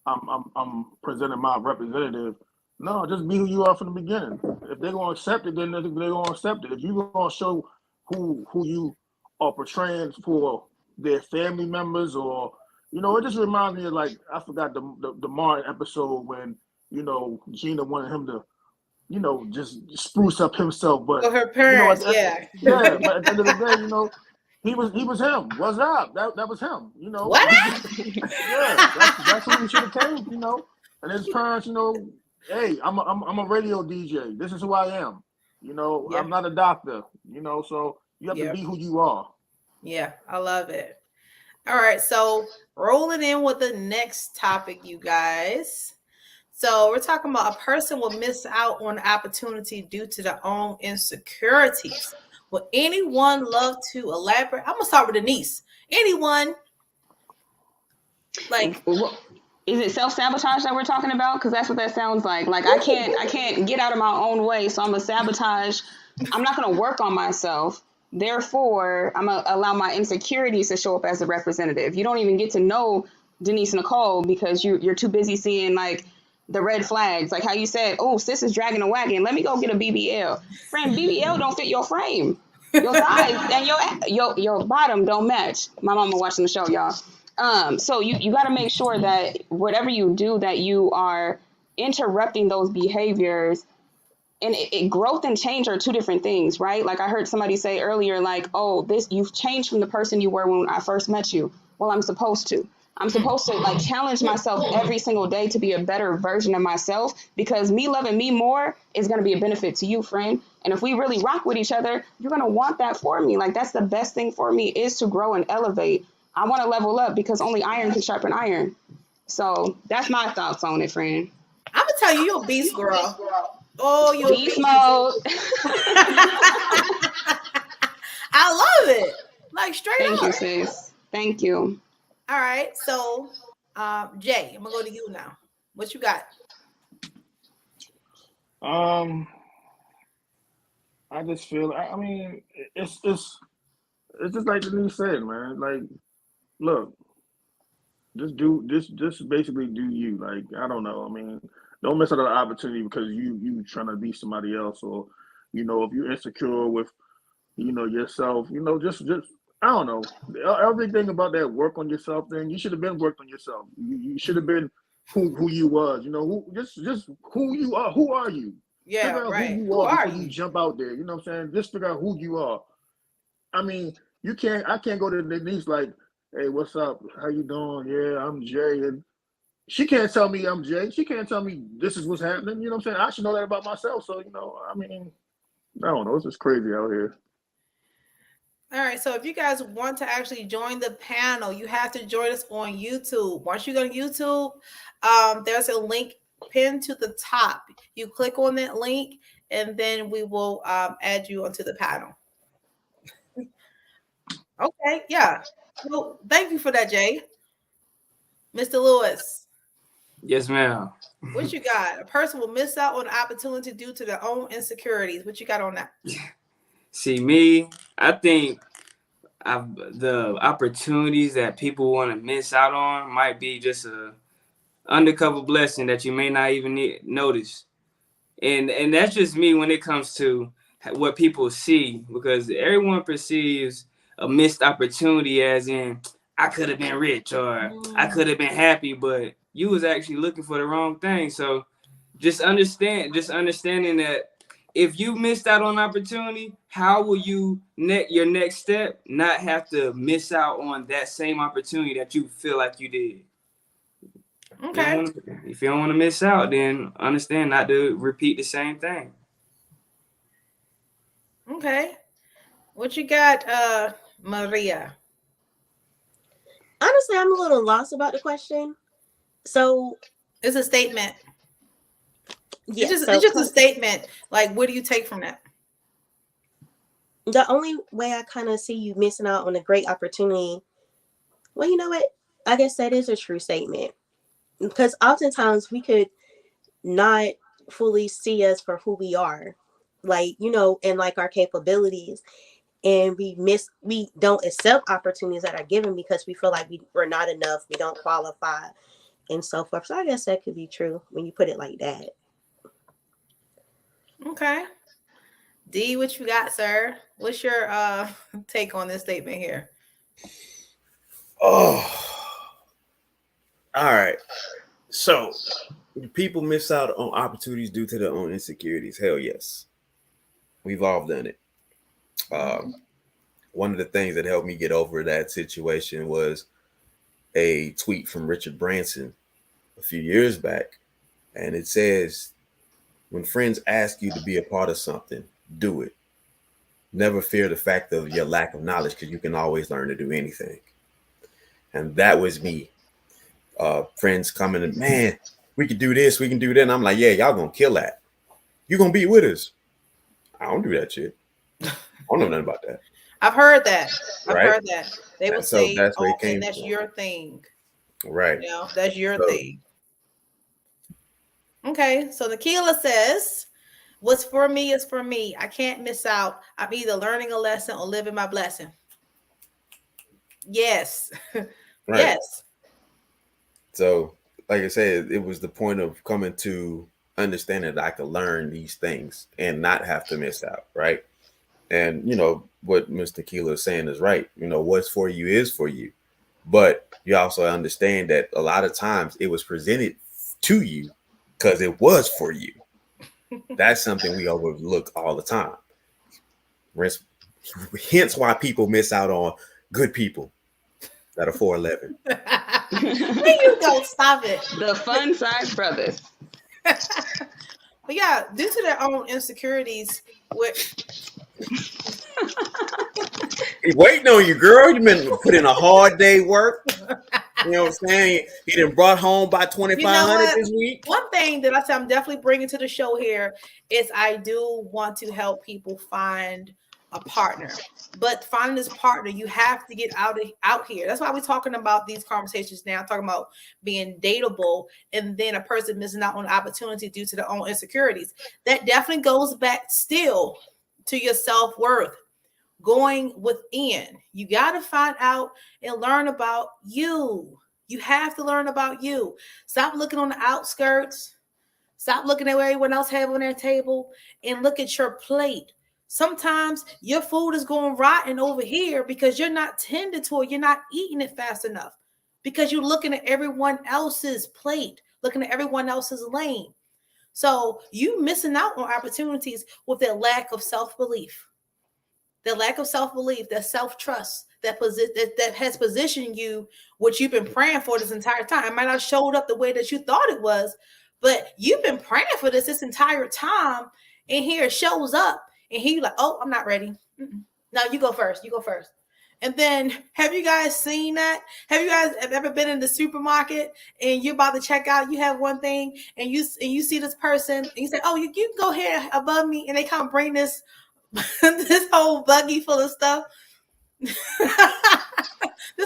I'm presenting my representative." No, just be who you are from the beginning. If they're gonna accept it, then they're gonna accept it. If you're gonna show who you are portraying for their family members, or it just reminds me of, like, I forgot the Martin episode when Gina wanted him to just spruce up himself, but her parents, yeah, but at the end of the day, he was him. What's up? That was him. What? Yeah, that's who he should have came. And his parents, hey, I'm a radio DJ. This is who I am. Yeah. I'm not a doctor. So you have to be who you are. Yeah, I love it. All right, so rolling in with the next topic, you guys. So we're talking about a person will miss out on opportunity due to their own insecurities. Would anyone love to elaborate? I'm gonna start with Denise. Anyone? Like, is it self-sabotage that we're talking about? Because that's what that sounds like. Like I can't get out of my own way, so I'm gonna sabotage. I'm not gonna work on myself. Therefore, I'm gonna allow my insecurities to show up as a representative. You don't even get to know Denise Nicole because you're too busy seeing like the red flags, like how you said, "Oh, sis is dragging a wagon. Let me go get a BBL." Friend, BBL don't fit your frame. Your thighs and your bottom don't match. My mama watching the show, y'all. So you got to make sure that whatever you do, that you are interrupting those behaviors. And growth and change are two different things, right? Like I heard somebody say earlier, like, "Oh, you've changed from the person you were when I first met you." Well, I'm supposed to like challenge myself every single day to be a better version of myself, because me loving me more is going to be a benefit to you, friend. And if we really rock with each other, you're going to want that for me. Like that's the best thing for me, is to grow and elevate. I want to level up because only iron can sharpen iron. So that's my thoughts on it, friend. I'm gonna tell you, you're a beast, girl. Oh, you're beast mode. I love it. Like straight Thank up. you, sis. Thank you. All right, so Jay, I'm gonna go to you now. What you got? I just feel. I mean, it's just like Denise said, man. Like, look, just basically do you. Like, I don't know. I mean, don't miss out on the opportunity because you trying to be somebody else, or if you're insecure with yourself, just I don't know. Everything about that work on yourself thing, you should have been worked on yourself. You should have been who you was. Just who you are. Who are you? Yeah, figure out right. who you are before you jump out there. You know what I'm saying? Just figure out who you are. I mean, I can't go to Denise like, "Hey, what's up? How you doing? Yeah, I'm Jay." And she can't tell me I'm Jay. She can't tell me this is what's happening. You know what I'm saying? I should know that about myself. So, I mean, I don't know. It's just crazy out here. All right, so if you guys want to actually join the panel, you have to join us on YouTube. Once you go to YouTube, there's a link pinned to the top. You click on that link, and then we will add you onto the panel. Okay, yeah. Well, thank you for that, Jay. Mr. Lewis. Yes, ma'am. What you got? A person will miss out on an opportunity due to their own insecurities. What you got on that? See, me, I think the opportunities that people want to miss out on might be just a undercover blessing that you may not even notice. And that's just me when it comes to what people see, because everyone perceives a missed opportunity as in I could have been rich or I could have been happy, but you was actually looking for the wrong thing. So just understanding that if you missed out on opportunity, how will you your next step not have to miss out on that same opportunity that you feel like you did? Okay. If you don't want to miss out, then understand not to repeat the same thing. Okay. What you got, Maria? Honestly, I'm a little lost about the question. So it's a statement. Yeah, it's just a statement. Like, what do you take from that? The only way I kind of see you missing out on a great opportunity, well, you know what? I guess that is a true statement. Because oftentimes we could not fully see us for who we are, like, you know, and like our capabilities. And we don't accept opportunities that are given because we feel like we're not enough, we don't qualify, and so forth. So I guess that could be true when you put it like that. Okay. D, what you got, sir? What's your take on this statement here? Oh, all right. So people miss out on opportunities due to their own insecurities. Hell yes. We've all done it. One of the things that helped me get over that situation was a tweet from Richard Branson a few years back. And it says, when friends ask you to be a part of something, do it. Never fear the fact of your lack of knowledge, because you can always learn to do anything. And that was me. Friends coming and, man, we can do this, we can do that. And I'm like, yeah, y'all gonna kill that. You gonna be with us. I don't do that shit. I don't know nothing about that. I've heard that. I've heard that. They will say, that's where it came that's from. your thing. Right. You know, that's your thing. Okay, so Nikila says, what's for me is for me. I can't miss out. I'm either learning a lesson or living my blessing. Yes. Right. Yes. So, like I said, it was the point of coming to understand that I could learn these things and not have to miss out, right? And, you know, what Mr. Keeler is saying is right. You know, what's for you is for you. But you also understand that a lot of times it was presented to you because it was for you. That's something we overlook all the time. Hence why people miss out on good people that are 4'11". There you go. Stop it. The fun size brothers. But yeah, due to their own insecurities, He's waiting on you, girl. You've been put in a hard day work. You know what I'm saying? He done brought home by 2,500 this week. One thing that I said I'm definitely bringing to the show here is I do want to help people find a partner. But finding this partner, you have to get out here. That's why we're talking about these conversations now, talking about being dateable and then a person missing out on opportunity due to their own insecurities. That definitely goes back still to your self-worth. Going within, you got to find out and learn about you. You have to learn about you. Stop looking on the outskirts. Stop looking at what everyone else have on their table and look at your plate. Sometimes your food is going rotten over here because you're not tended to it. You're not eating it fast enough because you're looking at everyone else's plate, looking at everyone else's lane. So you missing out on opportunities with that lack of self-belief. The lack of self-belief, that self-trust, that has positioned you, what you've been praying for this entire time. It might not have showed up the way that you thought it was, but you've been praying for this entire time, and here it shows up, and he like, oh, I'm not ready. No, you go first. You go first. And then, have you guys seen that? Have you guys ever been in the supermarket and you're about to check out? You have one thing, and you see this person, and you say, "Oh, you can go here above me," and they come bring this this whole buggy full of stuff, this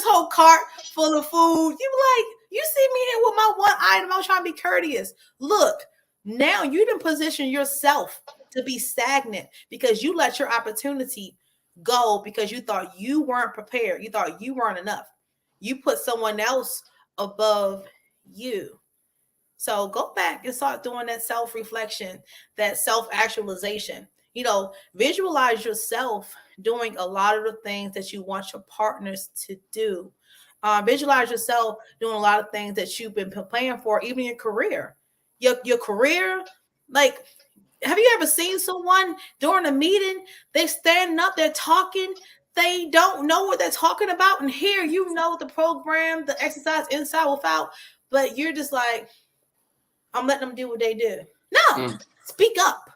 whole cart full of food. You like, you see me here with my one item. I was trying to be courteous. Look, now you didn't position yourself to be stagnant because you let your opportunity go because you thought you weren't prepared. You thought you weren't enough. You put someone else above you. So go back and start doing that self-reflection, that self-actualization. Visualize yourself doing a lot of the things that you want your partners to do. Visualize yourself doing a lot of things that you've been planning for, even your career. Your career, like, have you ever seen someone during a meeting, they standing up, they're talking, they don't know what they're talking about, and here the program, the exercise inside without, but you're just like, I'm letting them do what they do. No, speak up.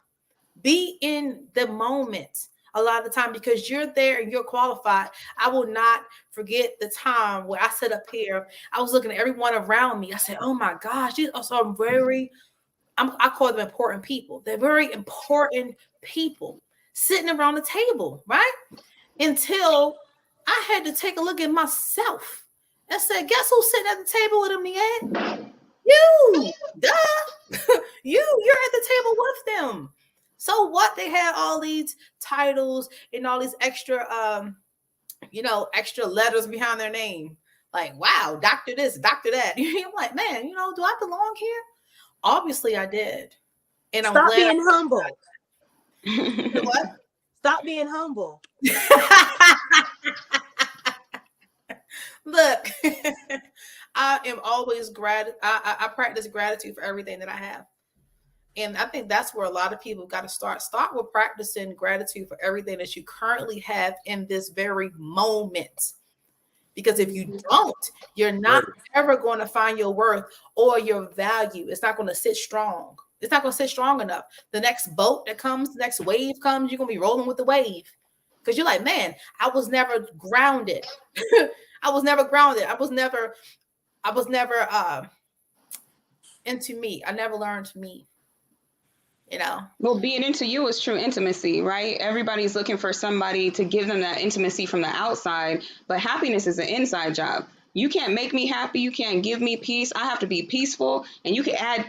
Be in the moment a lot of the time because you're there and you're qualified. I will not forget the time where I sat up here. I was looking at everyone around me. I said, oh my gosh, these are some I call them important people. They're very important people sitting around the table, right? Until I had to take a look at myself and said, guess who's sitting at the table with them, Leanne? You, duh. You're at the table with them. So what? They had all these titles and all these extra, extra letters behind their name. Like, wow, doctor this, doctor that. I'm like, man, do I belong here? Obviously, I did. And I'm Stop glad being humble. What? Stop being humble. Look, I am always I practice gratitude for everything that I have. And I think that's where a lot of people got to start. Start with practicing gratitude for everything that you currently have in this very moment. Because if you don't, you're not ever going to find your worth or your value. It's not going to sit strong. It's not going to sit strong enough. The next boat that comes, the next wave comes, you're going to be rolling with the wave. Because you're like, man, I was never grounded. I was never grounded. I was never into me. I never learned me. Well, being into you is true intimacy, right? Everybody's looking for somebody to give them that intimacy from the outside, but happiness is an inside job. You can't make me happy. You can't give me peace. I have to be peaceful. And you can add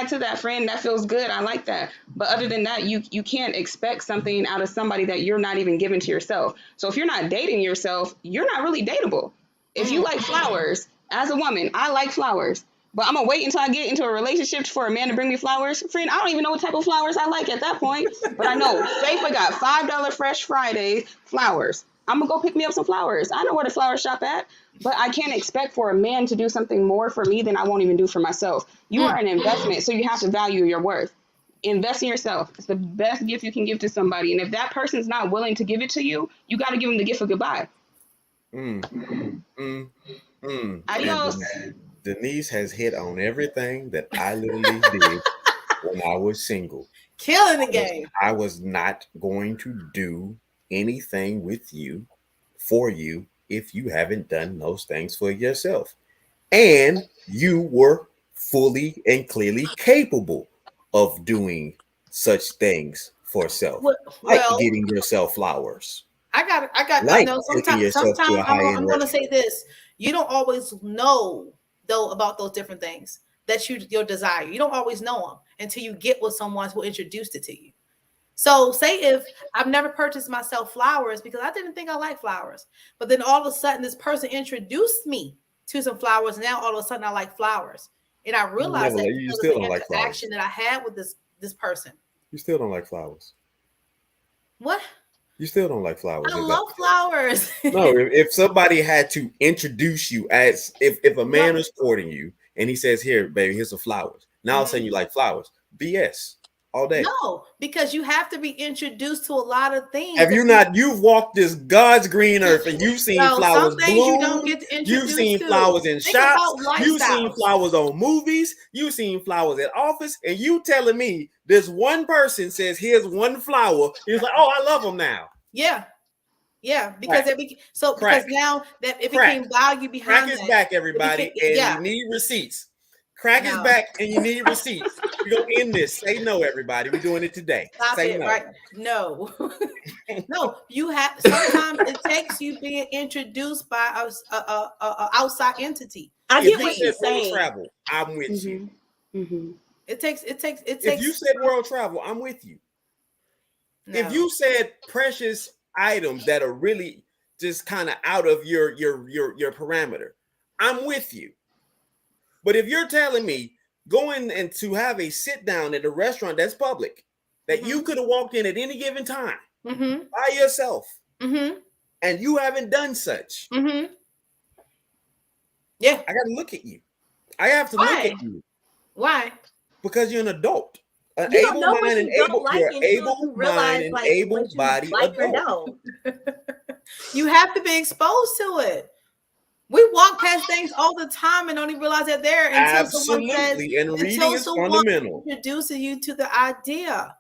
to that, friend. That feels good. I like that. But other than that, you can't expect something out of somebody that you're not even giving to yourself. So if you're not dating yourself, you're not really dateable. If you like flowers, as a woman, I like flowers. But I'm going to wait until I get into a relationship for a man to bring me flowers. Friend, I don't even know what type of flowers I like at that point. But I know Faith got $5 Fresh Friday flowers. I'm going to go pick me up some flowers. I know where the flower shop at. But I can't expect for a man to do something more for me than I won't even do for myself. You are an investment, so you have to value your worth. Invest in yourself. It's the best gift you can give to somebody. And if that person's not willing to give it to you, you got to give them the gift of goodbye. Adios. Denise has hit on everything that I literally did when I was single. Killing the game. I was not going to do anything with you, for you, if you haven't done those things for yourself. And you were fully and clearly capable of doing such things for self. Like getting yourself flowers. I got like no, sometimes I'm going to say this. You don't always know though about those different things that your desire. You don't always know them until you get with someone who introduced it to you. So say if I've never purchased myself flowers because I didn't think I liked flowers, but then all of a sudden this person introduced me to some flowers. And now all of a sudden I like flowers. And I realized that you still don't like flowers. Action that I had with this person. You still don't like flowers. What? You still don't like flowers. I love flowers. No, if somebody had to introduce you as if a man is courting you and he says, here, baby, here's some flowers. Now all of a sudden you like flowers. BS. all day. No, because you have to be introduced to a lot of things. Have you not? You've walked this God's green earth and you've seen flowers some things bloom. you don't get to introduce You've seen to. flowers in Think shops. about You've seen lifestyles. flowers on movies. You've seen flowers at office. And you telling me this one person says, here's one flower. He's like, oh, I love them now. Yeah. Yeah, because because now that it became value behind Crack is that, back, everybody, and you need receipts. Crack is back, and you need receipts. We're gonna end this. Say no, everybody. We're doing it today. Stop Say it, no. right? No, no. You have sometimes it takes you being introduced by a outside entity. I get what you're saying. Travel, I'm with you. Mm-hmm. It takes. If you said world travel, I'm with you. No. If you said precious items that are really just kind of out of your parameter, I'm with you. But if you're telling me going and to have a sit down at a restaurant that's public, that you could have walked in at any given time by yourself, and you haven't done such, yeah, I got to look at you. I have to look at you. Why? Because you're an adult. An you able mind and able, you're able mind and able body adult. You have to be exposed to it. We walk past things all the time and don't even realize they're there until someone says, and reading is fundamental. Introduces you to the idea.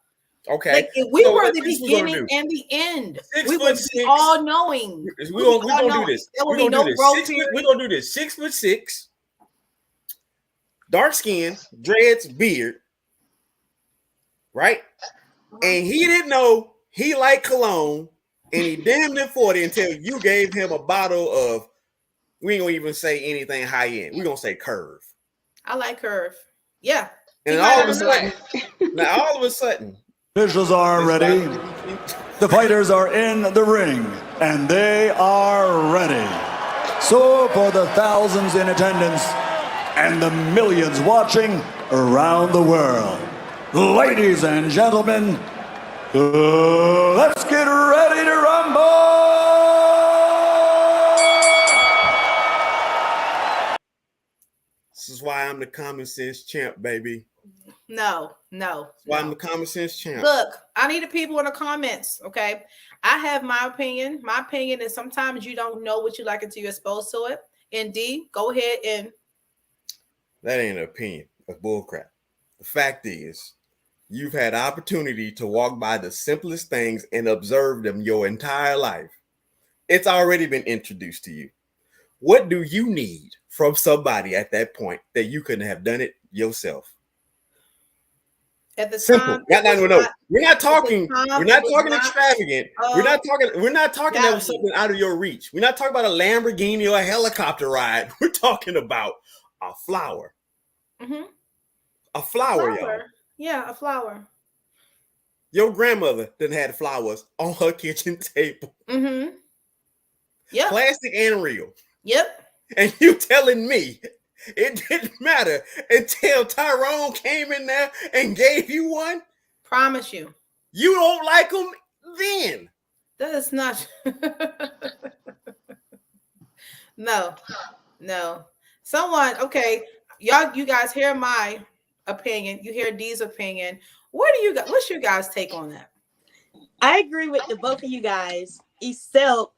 Okay. Like if we were the beginning and the end, we would be all knowing. We're gonna do this. We're gonna do this. 6'6", dark skin, dreads, beard. Right? And he didn't know he liked cologne, and he damn near 40 until you gave him a bottle of, we ain't gonna even say anything high end. We're gonna say Curve. I like Curve. Yeah. And all of a sudden, officials are ready. The fighters are in the ring, and they are ready. So for the thousands in attendance and the millions watching around the world, ladies and gentlemen, let's get ready to rumble! This is why I'm the common sense champ, baby. No. That's why I'm the common sense champ. Look, I need the people in the comments, okay? I have my opinion. My opinion is sometimes you don't know what you like until you're exposed to it. And D, go ahead and... That ain't an opinion. That's bullcrap. The fact is, you've had opportunity to walk by the simplest things and observe them your entire life. It's already been introduced to you. What do you need from somebody at that point that you couldn't have done it yourself? At the simple. time, we're not talking extravagant. We're not talking about something out of your reach. We're not talking about a Lamborghini or a helicopter ride. We're talking about a flower. Mm-hmm. A flower, y'all. Yeah, a flower. Your grandmother done had flowers on her kitchen table. Mm-hmm. Yeah. Plastic and real. Yep. And you telling me it didn't matter until Tyrone came in there and gave you one? Promise you. You don't like them then. That is not. No. Someone, okay. You guys hear my opinion. You hear Dee's opinion. What's your guys' take on that? I agree with the both of you guys, except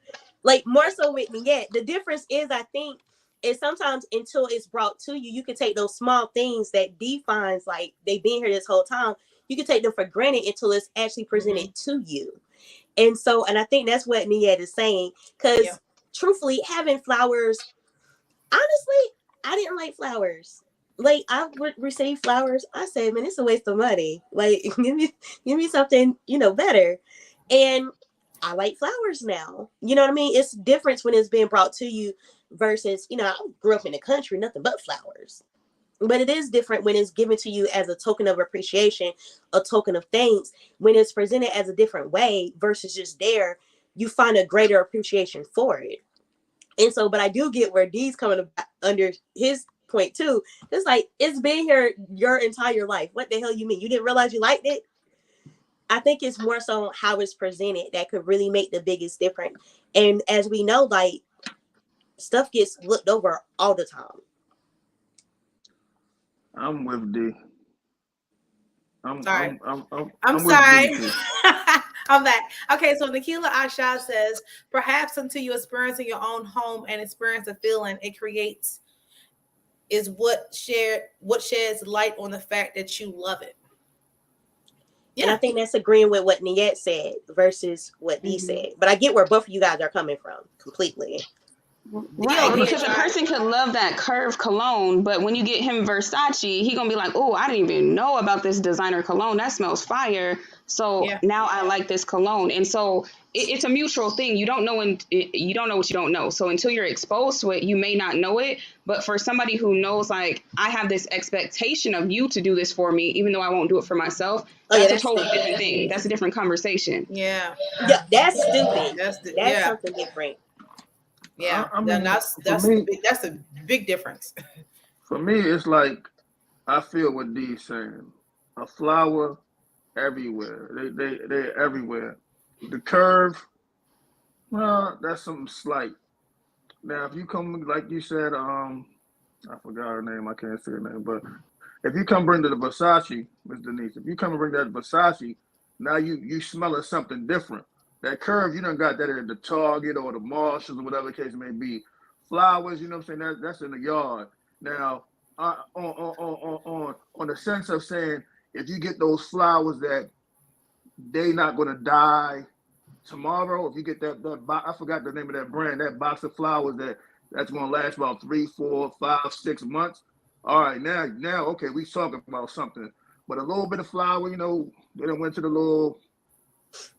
like more so with me. Yeah, the difference is I think is sometimes until it's brought to you, you can take those small things that defines like they've been here this whole time. You can take them for granted until it's actually presented to you. And so, and I think that's what Niette is saying. Because truthfully, having flowers, honestly, I didn't like flowers. Like I would receive flowers. I said, man, it's a waste of money. Like give me something, better. And I like flowers now. You know what I mean? It's different when it's being brought to you versus, I grew up in the country, nothing but flowers. But it is different when it's given to you as a token of appreciation, a token of thanks. When it's presented as a different way versus just there, you find a greater appreciation for it. And so, but I do get where Dee's coming under his point too. It's like, it's been here your entire life. What the hell you mean? You didn't realize you liked it? I think it's more so how it's presented that could really make the biggest difference. And as we know, like, stuff gets looked over all the time. I'm with D. Sorry. I'm with sorry. DC. I'm back. Okay, so Nikila Asha says, perhaps until you experience in your own home and experience a feeling it creates is what sheds light on the fact that you love it. Yeah. And I think that's agreeing with what Niette said versus what Dee said. But I get where both of you guys are coming from completely. Right, because a person could love that Curve cologne, but when you get him Versace, he gonna be like, "Oh, I didn't even know about this designer cologne. That smells fire. So now I like this cologne." And so it's a mutual thing. You don't know you don't know what you don't know. So until you're exposed to it, you may not know it. But for somebody who knows, like, I have this expectation of you to do this for me, even though I won't do it for myself. That's a totally different thing. That's a different conversation. Yeah, that's stupid. That's something different. Yeah, I mean, that's a big difference. For me, it's like I feel what Dee's saying. A flower everywhere. They're everywhere. The Curve, well, that's something slight. Now, if you come, like you said, I forgot her name. I can't say her name, but if you come bring to the Versace, Miss Denise, if you come and bring that Versace, now you smelling something different. That Curve, you done got that at the Target or the Marshalls or whatever the case may be. Flowers, you know what I'm saying? That's in the yard. Now, on the sense of saying, if you get those flowers that they not gonna die tomorrow, if you get that I forgot the name of that brand, that box of flowers that's gonna last about 3, 4, 5, 6 months. All right, now, okay, we talking about something. But a little bit of flower, you know, they done went to the little,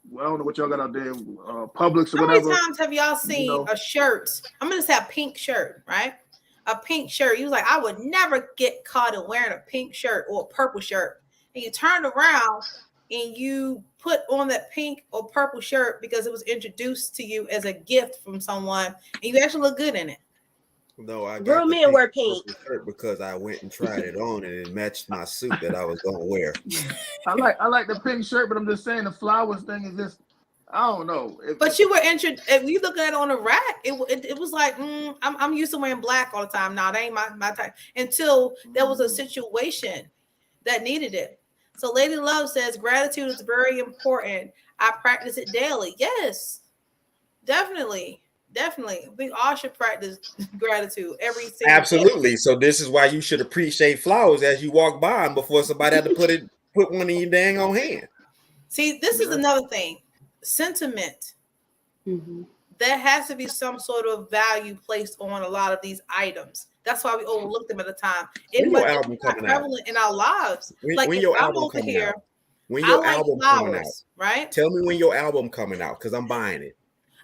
well, I don't know what y'all got out there, Publix or whatever. How many times have y'all seen a shirt? I'm gonna say a pink shirt, right? A pink shirt. You was like, I would never get caught in wearing a pink shirt or a purple shirt. And you turn around and you put on that pink or purple shirt because it was introduced to you as a gift from someone, and you actually look good in it. No, I got Real men wear pink shirt because I went and tried it on and it matched my suit that I was gonna wear. I like the pink shirt, but I'm just saying the flowers thing is just, I don't know. But you were if you look at it on a rack, it was like, I'm used to wearing black all the time. Now that ain't my type. Until there was a situation that needed it. So Lady Love says gratitude is very important. I practice it daily. Yes, definitely. We all should practice gratitude every single Absolutely. day. So this is why you should appreciate flowers as you walk by them before somebody had to put one in your dang on hand. See, this is another thing. Sentiment. There has to be some sort of value placed on a lot of these items. That's why we overlook them at the time. It When your might album be not coming out? prevalent in our lives. When your album coming out? When your album coming out? Right? Tell me when your album coming out, because I'm buying it.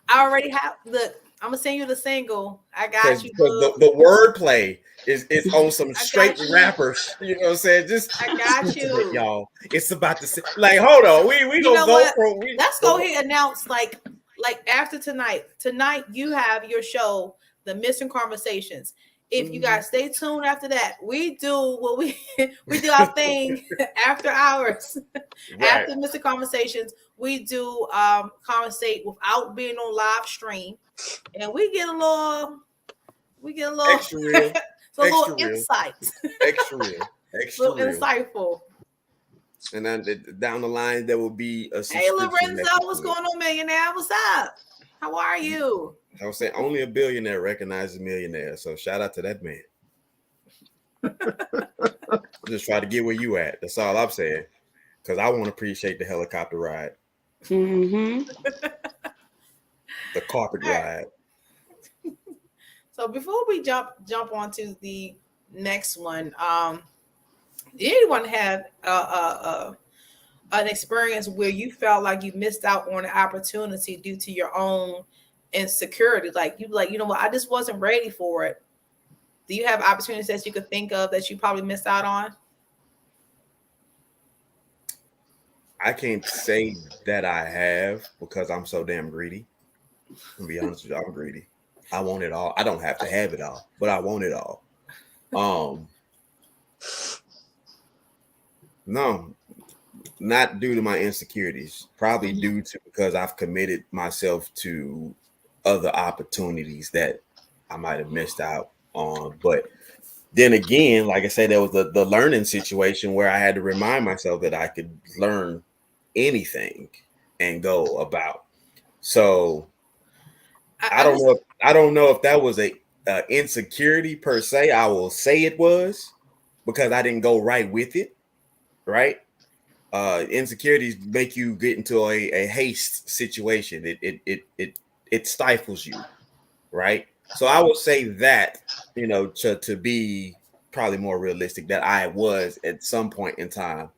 I already have. Look, I'm gonna send you the single. I got you. The wordplay is on some straight rappers. You know what I'm saying? I got you, y'all. It's about to say, like, hold on. We gonna go from. Let's go ahead and announce like after tonight. Tonight you have your show, The Missing Conversations. If you guys stay tuned after that, we do what we do our thing after hours. Right. After Missing Conversations, we do conversate without being on live stream, and we get a little extra real. So a little insight. Extra real. Extra real. Insightful. And then down the line, there will be a. Hey, Lorenzo, what's going on, millionaire? What's up? How are you? I was saying only a billionaire recognizes a millionaire. So shout out to that man. Just try to get where you at. That's all I'm saying. Because I want to appreciate the helicopter ride. The carpet ride. So before we jump onto the next one, did anyone have an experience where you felt like you missed out on an opportunity due to your own insecurity? Like, you know what, I just wasn't ready for it. Do you have opportunities that you could think of that you probably missed out on? I can't say that I have because I'm so damn greedy. To be honest with you, I'm greedy. I want it all. I don't have to have it all, but I want it all. No, not due to my insecurities. Probably due to because I've committed myself to other opportunities that I might have missed out on. But then again, like I said, there was the learning situation where I had to remind myself that I could learn anything and go about. So I don't know. I don't know if that was a insecurity per se. I will say it was because I didn't go right with it. Right. Insecurities make you get into a haste situation. It stifles you. Right. So I will say that, to be probably more realistic, that I was at some point in time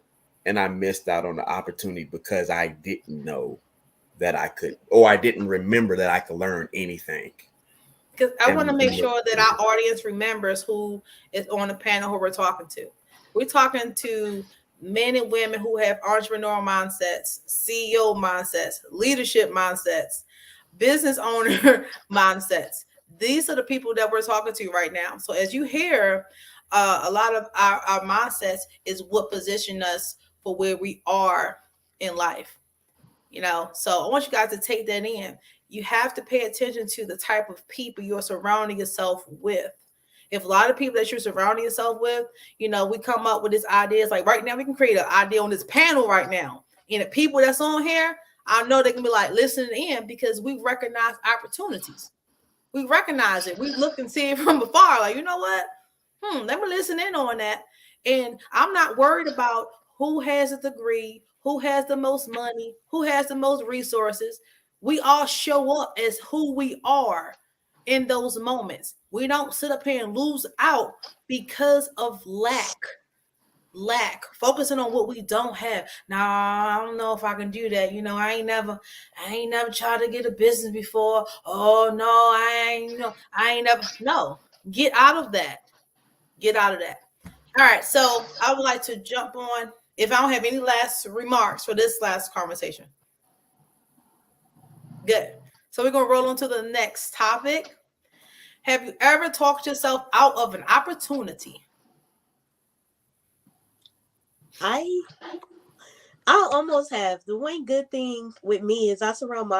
and I missed out on the opportunity because I didn't know that I could, or I didn't remember that I could learn anything. Because I want to make sure that our audience remembers who is on the panel who we're talking to. We're talking to men and women who have entrepreneurial mindsets, CEO mindsets, leadership mindsets, business owner mindsets. These are the people that we're talking to right now. So as you hear, a lot of our mindsets is what position us for where we are in life. So I want you guys to take that in. You have to pay attention to the type of people you're surrounding yourself with. If a lot of people that you're surrounding yourself with, we come up with these ideas. Like right now, we can create an idea on this panel right now. And the people that's on here, I know they can be like listening in because we recognize opportunities. We recognize it. We look and see it from afar. Like, you know what? Let me listen in on that. And I'm not worried about who has a degree, who has the most money, who has the most resources. We all show up as who we are in those moments. We don't sit up here and lose out because of lack, focusing on what we don't have. Nah, I don't know if I can do that. I ain't never tried to get a business before. Oh no, I ain't never. No, get out of that. All right, so I would like to jump on, if I don't have any last remarks for this last conversation. Good. So we're going to roll on to the next topic. Have you ever talked yourself out of an opportunity? I almost have. The one good thing with me is I surround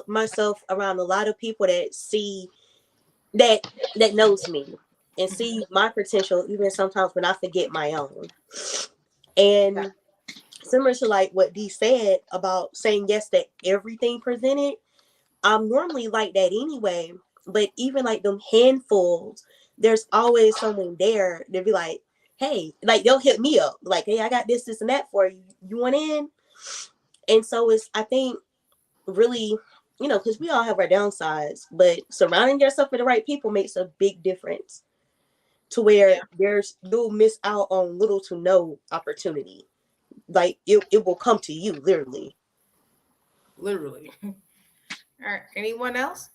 myself around a lot of people that see that knows me and see my potential, even sometimes when I forget my own. And similar to like what Dee said about saying yes to everything presented, I'm normally like that anyway. But even like them handfuls, there's always someone there to be like, hey, like they'll hit me up like, hey, I got this and that for you. You want in? And so it's, I think, really, because we all have our downsides, but surrounding yourself with the right people makes a big difference to where you'll miss out on little to no opportunity. Like it will come to you literally. All right, anyone else?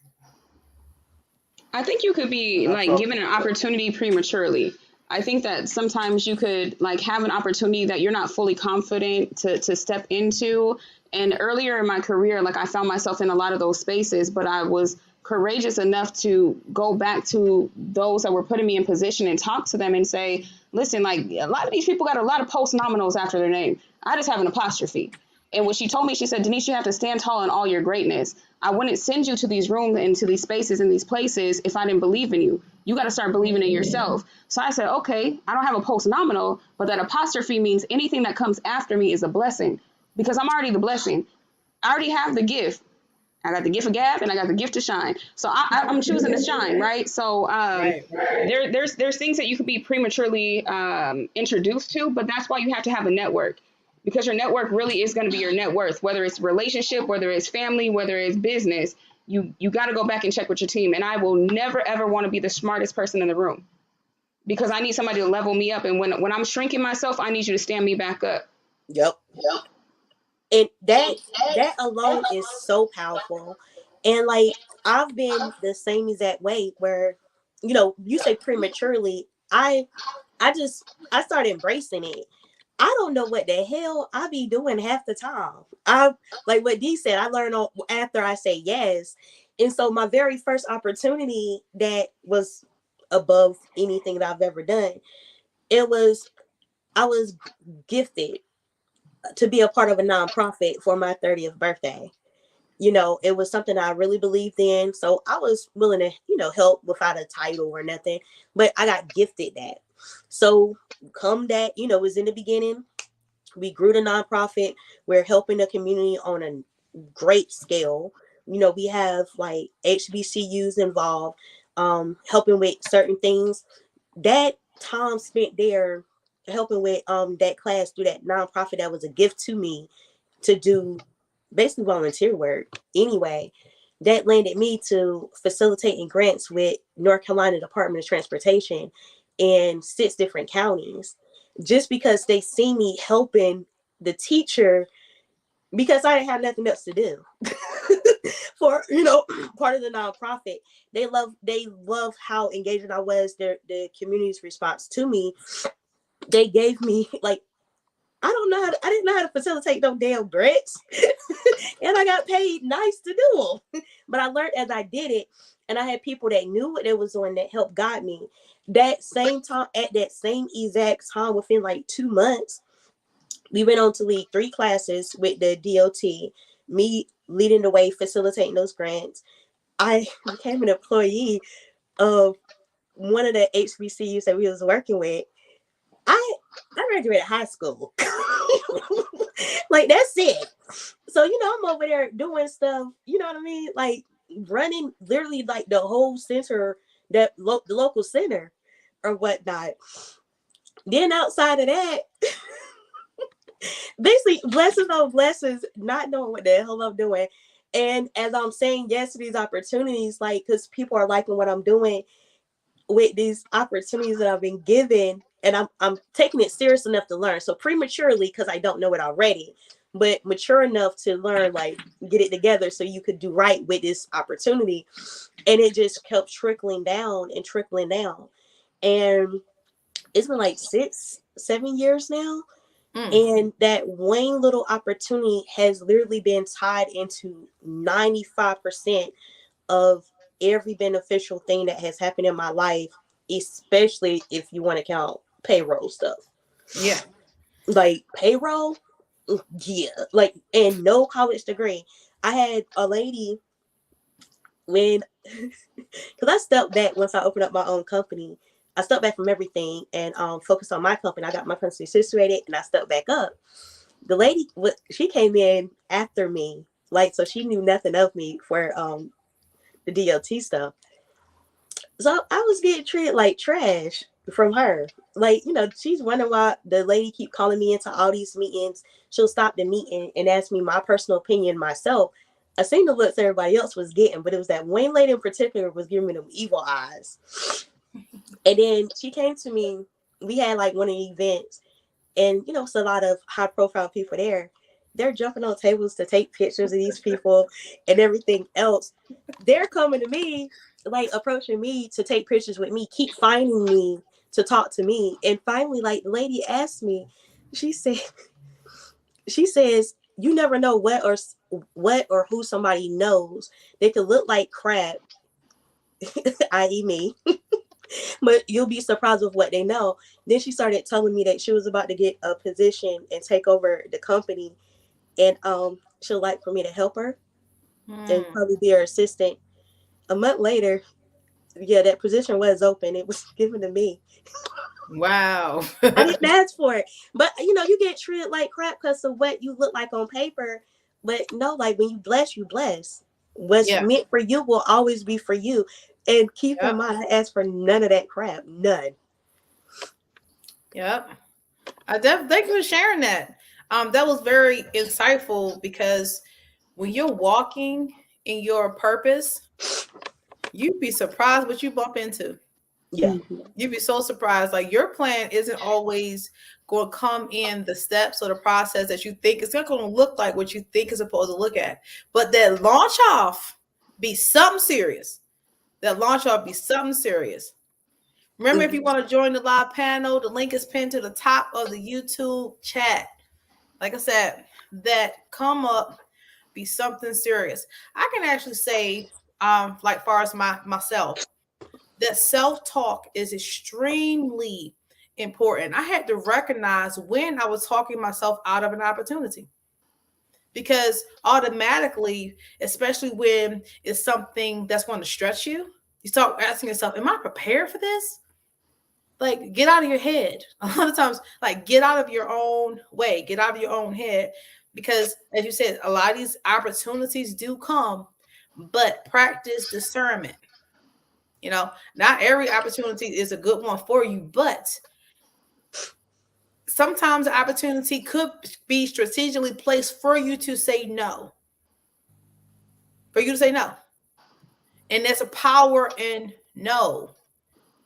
I think you could be like given an opportunity prematurely. I think that sometimes you could like have an opportunity that you're not fully confident to step into. And earlier in my career, like I found myself in a lot of those spaces, but I was courageous enough to go back to those that were putting me in position and talk to them and say, listen, like a lot of these people got a lot of post-nominals after their name. I just have an apostrophe. And what she told me, she said, Denise, you have to stand tall in all your greatness. I wouldn't send you to these rooms and to these spaces and these places if I didn't believe in you. You got to start believing in yourself. So I said, okay, I don't have a post-nominal, but that apostrophe means anything that comes after me is a blessing because I'm already the blessing. I already have the gift. I got the gift of gab and I got the gift to shine. So I'm choosing to shine, right? So there's things that you could be prematurely introduced to, but that's why you have to have a network. Because your network really is going to be your net worth, whether it's relationship, whether it's family, whether it's business. You got to go back and check with your team. And I will never, ever want to be the smartest person in the room because I need somebody to level me up. And when I'm shrinking myself, I need you to stand me back up. Yep. And that alone is so powerful. And like I've been the same exact way where, you say prematurely, I started embracing it. I don't know what the hell I be doing half the time. I like what Dee said, I learned after I say yes. And so my very first opportunity that was above anything that I've ever done, I was gifted to be a part of a nonprofit for my 30th birthday. it was something I really believed in. So I was willing to, help without a title or nothing, but I got gifted that. So come that, was in the beginning, we grew the nonprofit. We're helping the community on a great scale. We have like HBCUs involved, helping with certain things. That time spent there helping with that class through that nonprofit, that was a gift to me to do basically volunteer work anyway. That landed me to facilitating grants with North Carolina Department of Transportation in 6 different counties, just because they see me helping the teacher, because I didn't have nothing else to do. For part of the nonprofit, they love how engaging I was. The community's response to me, they gave me like, I didn't know how to facilitate no damn grants. And I got paid nice to do them. But I learned as I did it, and I had people that knew what they was doing that helped guide me. That same time, at that same exact time, within like 2 months, we went on to lead 3 classes with the DOT, me leading the way, facilitating those grants. I became an employee of one of the HBCUs that we was working with. I graduated high school. Like, that's it. So, I'm over there doing stuff, you know what I mean? Like, running literally like the whole center, the local center or whatnot. Then outside of that, basically blessings on blessings, not knowing what the hell I'm doing. And as I'm saying yes to these opportunities, like, because people are liking what I'm doing with these opportunities that I've been given, and I'm taking it serious enough to learn. So prematurely, because I don't know it already, but mature enough to learn, like, get it together so you could do right with this opportunity. And it just kept trickling down and trickling down. And it's been like 6-7 years now. And that one little opportunity has literally been tied into 95% of every beneficial thing that has happened in my life, especially if you want to count payroll stuff. Yeah. Like payroll, yeah. Like, and no college degree. I had a lady when, because I stepped back once I opened up my own company. I stepped back from everything and focused on my company. I got my company situated and I stepped back up. The lady, she came in after me, like, so she knew nothing of me for the DLT stuff. So I was getting treated like trash from her. Like, she's wondering why the lady keep calling me into all these meetings. She'll stop the meeting and ask me my personal opinion myself. I seen the looks everybody else was getting, but it was that one lady in particular was giving me them evil eyes. And then she came to me. We had like one of the events, and it's a lot of high profile people there. They're jumping on tables to take pictures of these people and everything else. They're coming to me, like approaching me to take pictures with me, keep finding me to talk to me. And finally, like, the lady asked me, she says, you never know what or who somebody knows. They could look like crap, i.e. me, but you'll be surprised with what they know. Then she started telling me that she was about to get a position and take over the company, and she'd like for me to help her and probably be her assistant. A month later, yeah, that position was open. It was given to me. Wow. I didn't ask for it, but you get treated like crap because of what you look like on paper. But no, like, when you bless, you bless. What's meant for you will always be for you. And keep in mind, I asked for none of that crap. None. Yep. Thank you for sharing that. That was very insightful, because when you're walking in your purpose, you'd be surprised what you bump into. Yeah. You'd be so surprised. Like, your plan isn't always going to come in the steps or the process that you think. It's not going to look like what you think it's supposed to look at. But that launch off be something serious. Remember, if you want to join the live panel, the link is pinned to the top of the YouTube chat. Like I said, that come up be something serious. I can actually say, like, far as myself, that self-talk is extremely important. I had to recognize when I was talking myself out of an opportunity. because automatically, especially when it's something that's going to stretch you, you start asking yourself, am I prepared for this? Like, get out of your head. A lot of times, like, get out of your own way, get out of your own head. Because as you said, a lot of these opportunities do come, but practice discernment. You know, not every opportunity is a good one for you, but sometimes the opportunity could be strategically placed for you to say no. For you to say no. And there's a power in no.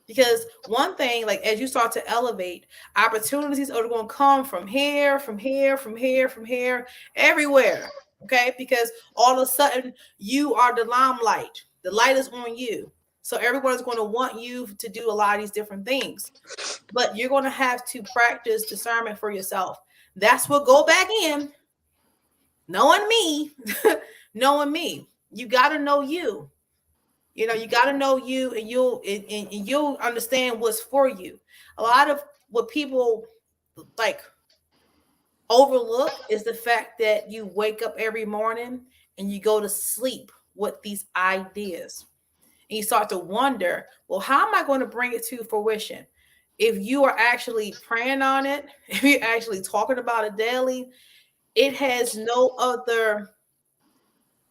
Because one thing, like as you start to elevate, opportunities are going to come from here, from here, from here, from here, everywhere. Okay. Because all of a sudden you are the limelight. The light is on you. So everyone's going to want you to do a lot of these different things. But you're going to have to practice discernment for yourself. That's what go back in. Knowing me, knowing me. You got to know you. You know, you got to know you, and you'll understand what's for you. A lot of what people like overlook is the fact that you wake up every morning and you go to sleep with these ideas. And you start to wonder, well, how am I going to bring it to fruition? If you are actually praying on it, if you're actually talking about it daily, it has no other.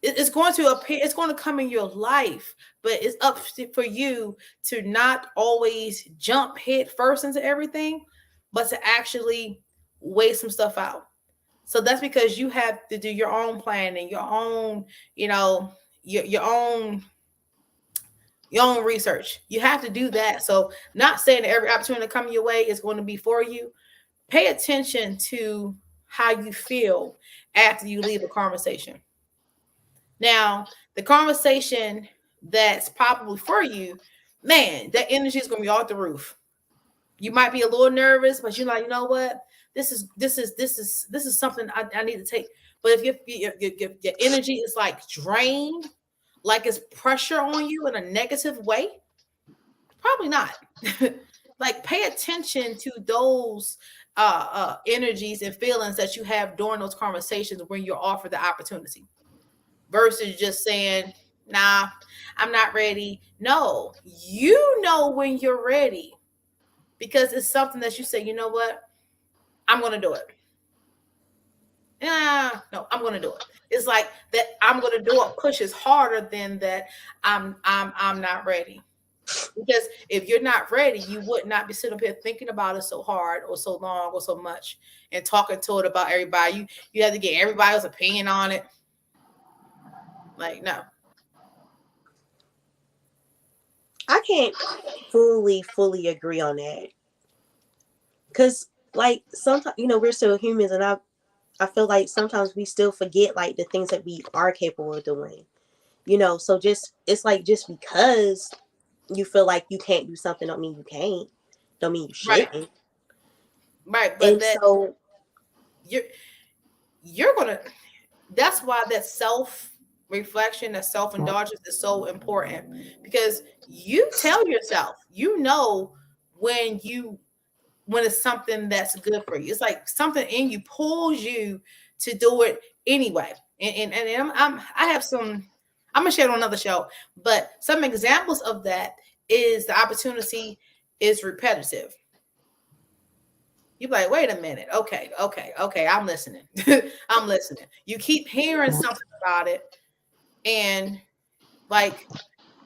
It's going to appear, it's going to come in your life, but it's up for you to not always jump head first into everything, but to actually weigh some stuff out. So that's because you have to do your own planning, your own, you know, your own research. You have to do that. So not saying that every opportunity to come your way is going to be for you. Pay attention to how you feel after you leave a conversation. Now, the conversation that's probably for you, man, that energy is going to be off the roof. You might be a little nervous, but you're like, you know what? This is something I need to take. But if your energy is like drained, like it's pressure on you in a negative way, probably not. Like, pay attention to those energies and feelings that you have during those conversations when you're offered the opportunity. Versus just saying, nah, I'm not ready. No, you know when you're ready, because it's something that you say, you know what, I'm going to do it. No, I'm going to do it. It's like that I'm going to do it pushes harder than that I'm not ready. Because if you're not ready, you would not be sitting up here thinking about it so hard or so long or so much and talking to it about everybody. You have to get everybody's opinion on it. Like, no. I can't fully agree on that. Because, like, sometimes, you know, we're still humans, and I feel like sometimes we still forget, like, the things that we are capable of doing. You know, so it's like, just because you feel like you can't do something don't mean you can't. Don't mean you shouldn't. Right. But and that so you're going to, that's why that self-reflection, that self-indulgence is so important, because you tell yourself, you know, when it's something that's good for you. It's like something in you pulls you to do it anyway. And I have some, I'm gonna share it on another show, but some examples of that is the opportunity is repetitive. You're like, wait a minute. Okay. I'm listening. I'm listening. You keep hearing something about it, and like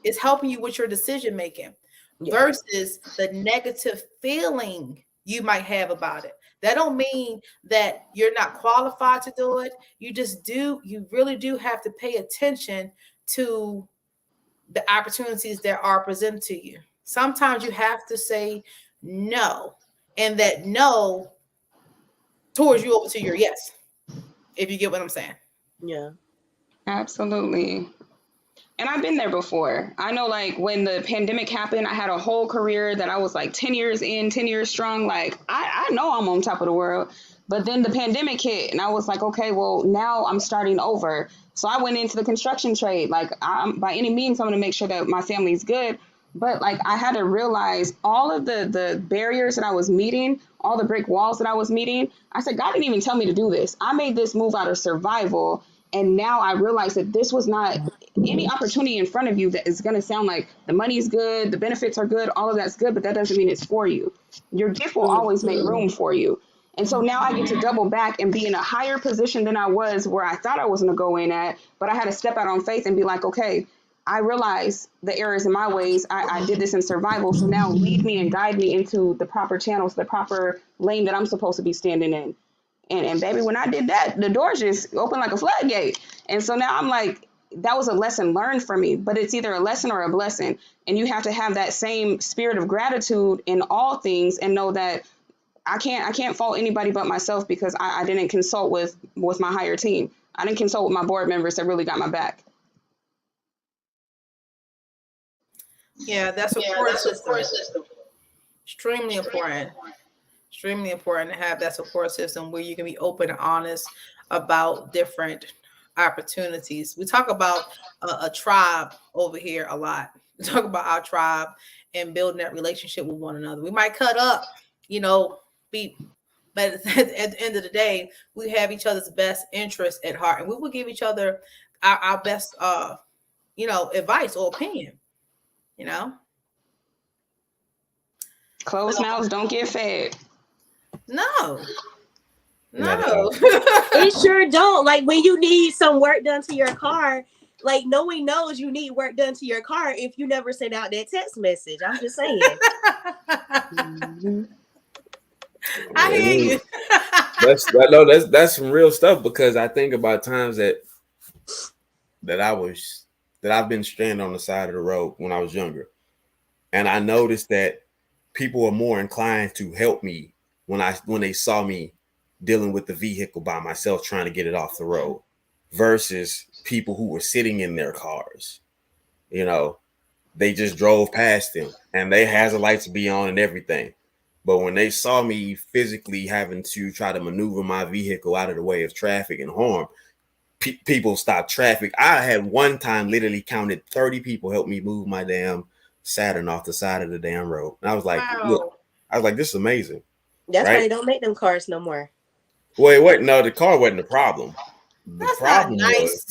it's helping you with your decision making versus the negative feeling you might have about it. That don't mean that you're not qualified to do it. You really do have to pay attention to the opportunities that are presented to you. Sometimes you have to say no, and that no towards you over to your yes, if you get what I'm saying. Yeah, absolutely. And I've been there before. I know, like, when the pandemic happened, I had a whole career that I was like 10 years in, 10 years strong. Like, I know I'm on top of the world. But then the pandemic hit, and I was like, okay, well, now I'm starting over. So I went into the construction trade. Like, by any means, I'm going to make sure that my family's good. But like I had to realize all of the barriers that I was meeting, all the brick walls that I was meeting. I said, God didn't even tell me to do this. I made this move out of survival. And now I realize that this was not any opportunity in front of you that is going to sound like the money is good, the benefits are good, all of that's good, but that doesn't mean it's for you. Your gift will always make room for you. And so now I get to double back and be in a higher position than I was where I thought I was going to go in at, but I had to step out on faith and be like, okay, I realize the errors in my ways. I did this in survival. So now lead me and guide me into the proper channels, the proper lane that I'm supposed to be standing in. And baby, when I did that, the doors just opened like a floodgate. And so now I'm like, that was a lesson learned for me, but it's either a lesson or a blessing. And you have to have that same spirit of gratitude in all things and know that I can't fault anybody but myself because I didn't consult with my higher team. I didn't consult with my board members that really got my back. Yeah, that's a support system. Extremely important. Extremely important to have that support system where you can be open and honest about different opportunities. We talk about a tribe over here a lot. We talk about our tribe and building that relationship with one another. We might cut up, but at the end of the day, we have each other's best interests at heart, and we will give each other our best, advice or opinion. Closed mouths don't get fed. No. It sure don't. Like when you need some work done to your car, like no one knows you need work done to your car if you never send out that text message. I'm just saying. I hear you. That's some real stuff, because I think about times that I've been stranded on the side of the road when I was younger, and I noticed that people are more inclined to help me when they saw me dealing with the vehicle by myself, trying to get it off the road, versus people who were sitting in their cars. They just drove past them and they hazard lights to be on and everything. But when they saw me physically having to try to maneuver my vehicle out of the way of traffic and harm, people stopped traffic. I had one time literally counted 30 people help me move my damn Saturn off the side of the damn road. And I was like, wow. Look, this is amazing. That's right? why they don't make them cars no more. Wait, no, the car wasn't the problem. That's problem not nice.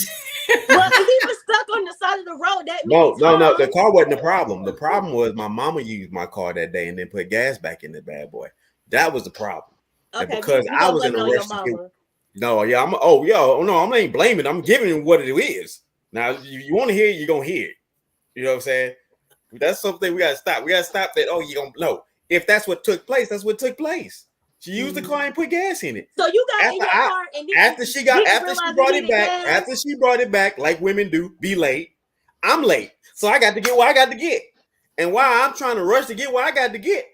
Well, if he was stuck on the side of the road, that means no, the car wasn't the problem. The problem was my mama used my car that day and then put gas back in the bad boy. That was the problem. Okay, and because I was in a rush to get. No, yeah, I ain't blaming. I'm giving him what it is. Now, you want to hear it, you're gonna hear it. You know what I'm saying? That's something we gotta stop. We gotta stop that. Oh, you gonna no. If that's what took place, that's what took place. She used the car and put gas in it. So you got in your car and after she brought it back, like women do, be late. I'm late, so I got to get what I got to get. And while I'm trying to rush to get what I got to get,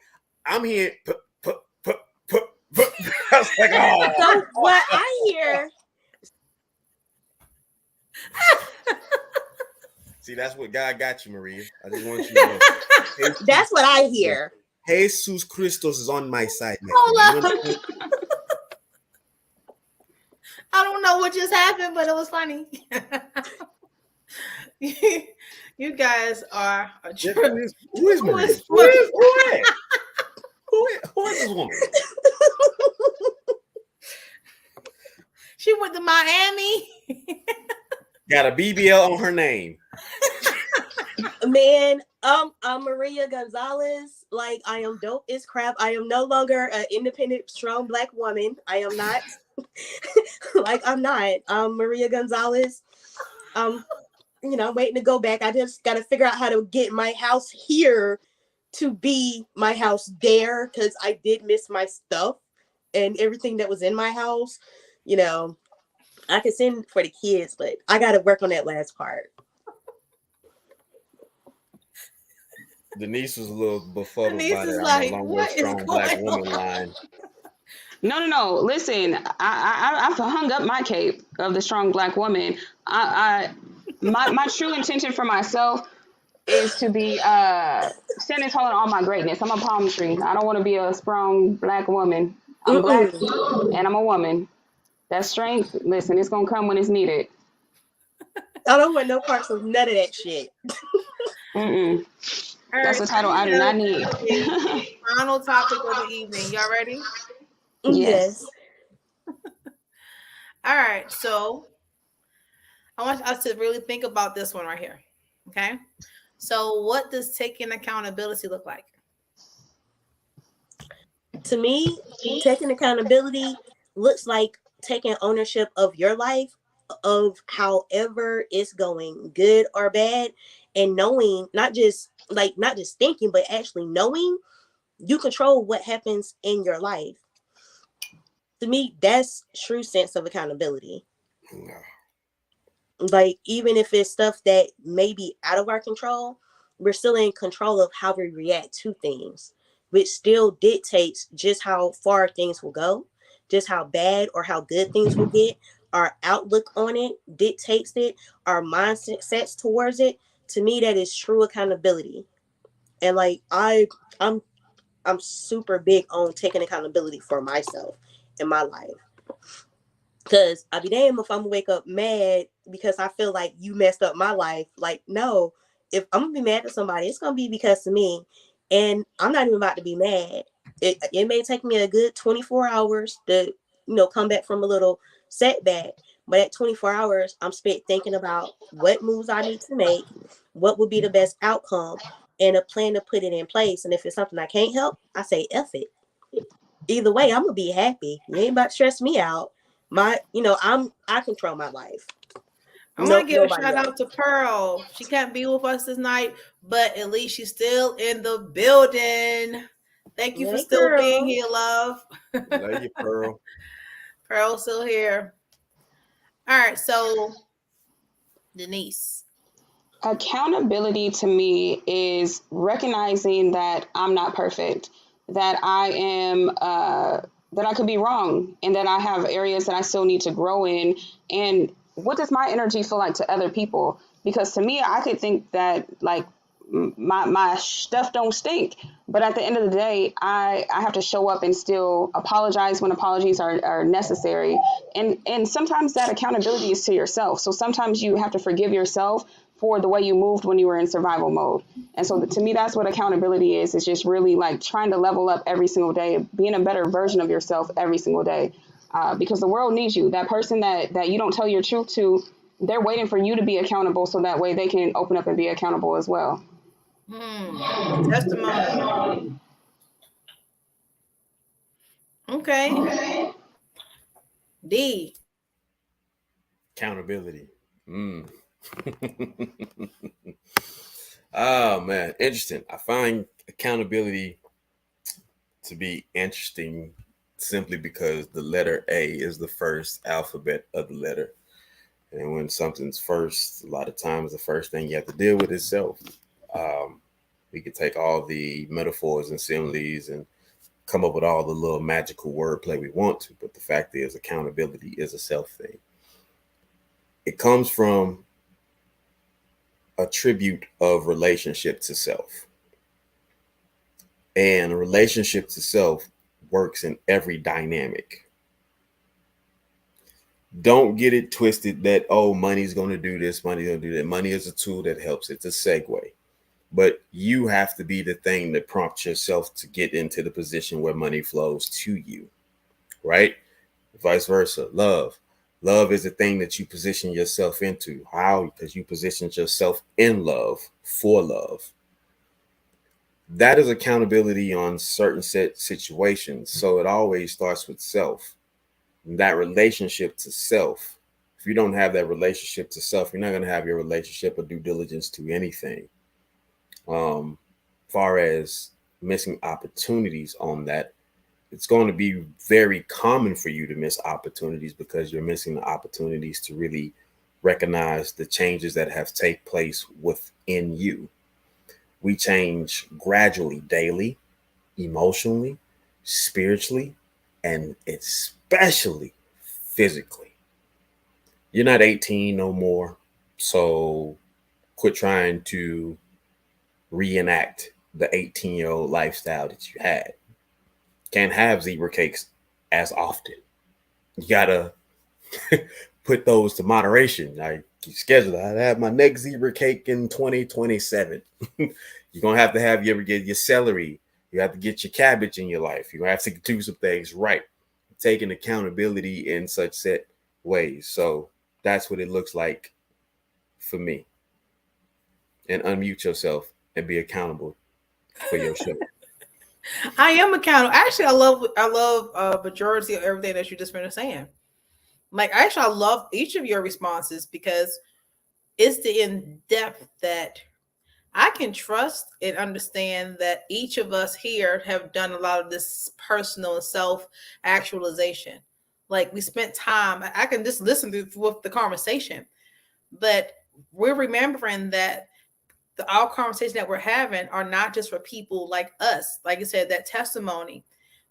I'm here. I was like, oh. So what I hear. See, that's what God got you, Maria. I just want you to know. That's what I hear. Jesus Christos is on my side. Hold on. I don't know what just happened, but it was funny. You guys are a trip. Who is Maria? Who is this woman? She went to Miami. Got a BBL on her name. Man, I'm Maria Gonzalez. Like, I am dope as crap. I am no longer an independent, strong Black woman. I am not. I'm not. Maria Gonzalez. I'm waiting to go back. I just got to figure out how to get my house here to be my house there, because I did miss my stuff and everything that was in my house. I could send for the kids, but I got to work on that last part. Denise was a little befuddled Denise by that. Like, I'm what a strong Black woman line. No. Listen, I've hung up my cape of the strong Black woman. My true intention for myself is to be standing tall in all my greatness. I'm a palm tree. I don't want to be a strong Black woman. I'm Black and I'm a woman. That strength, listen, it's gonna come when it's needed. I don't want no parts of none of that shit. All That's right. a title I do not need. Final topic of the evening. Y'all ready? Yes. All right. So I want us to really think about this one right here. Okay. So what does taking accountability look like? To me, taking accountability looks like taking ownership of your life, of however it's going, good or bad, and knowing, not just thinking, but actually knowing you control what happens in your life. To me, that's true sense of accountability. Like, even if it's stuff that may be out of our control, we're still in control of how we react to things, which still dictates just how far things will go, just how bad or how good things will get. Our outlook on it dictates it, our mindset sets towards it. To me, that is true accountability. And like I'm I'm super big on taking accountability for myself in my life. Because I'll be damned if I'm gonna wake up mad because I feel like you messed up my life. Like, no, if I'm gonna be mad at somebody, it's gonna be because of me. And I'm not even about to be mad. It may take me a good 24 hours to, come back from a little setback. But at 24 hours, I'm spent thinking about what moves I need to make, what would be the best outcome, and a plan to put it in place. And if it's something I can't help, I say F it. Either way, I'm gonna be happy. You ain't about to stress me out. I control my life. I want to give a Nobody shout else. out to Pearl. She can't be with us this night, but at least she's still in the building. Thank you for Hey, still being girl. here, love. Love you, Pearl. Pearl's still here. All right, so Denise. Accountability to me is recognizing that I'm not perfect, that I am, that I could be wrong, and that I have areas that I still need to grow in. And what does my energy feel like to other people? Because to me, I could think that like my stuff don't stink, but at the end of the day, I have to show up and still apologize when apologies are necessary. And sometimes that accountability is to yourself. So sometimes you have to forgive yourself for the way you moved when you were in survival mode. And so to me, that's what accountability is. It's just really like trying to level up every single day, being a better version of yourself every single day. Because the world needs you. That person that you don't tell your truth to, they're waiting for you to be accountable so that way they can open up and be accountable as well. Testimony. Okay. D. Accountability. Oh man, interesting. I find accountability to be interesting simply because the letter A is the first alphabet of the letter. And when something's first, a lot of times the first thing you have to deal with is self. We could take all the metaphors and similes and come up with all the little magical wordplay we want to, but the fact is accountability is a self thing. It comes from a tribute of relationship to self. And a relationship to self works in every dynamic. Don't get it twisted that, oh, money's going to do this, money's going to do that. Money is a tool that helps. It's a segue. But you have to be the thing that prompts yourself to get into the position where money flows to you, right? Vice versa. Love is the thing that you position yourself into. How? Because you position yourself in love for love. That is accountability on certain set situations. So it always starts with self. That relationship to self. If you don't have that relationship to self, you're not going to have your relationship or due diligence to anything. Far as missing opportunities on that, it's going to be very common for you to miss opportunities because you're missing the opportunities to really recognize the changes that have take place within you. We change gradually, daily, emotionally, spiritually, and especially physically. You're not 18 no more, so quit trying to reenact the 18-year-old lifestyle that you had. Can't have zebra cakes as often. You gotta put those to moderation. Like You schedule it. I have my next zebra cake in 2027. You're gonna have to have you ever get your celery. You have to get your cabbage in your life. You have to do some things right. Taking accountability in such set ways. So that's what it looks like for me. And unmute yourself and be accountable for your show. I am accountable. Actually, I love majority of everything that you just finished saying. Like, actually, I love each of your responses because it's the in depth that I can trust and understand that each of us here have done a lot of this personal self actualization. Like, we spent time. I can just listen to with the conversation, but we're remembering that our conversations that we're having are not just for people like us. Like I said, that testimony,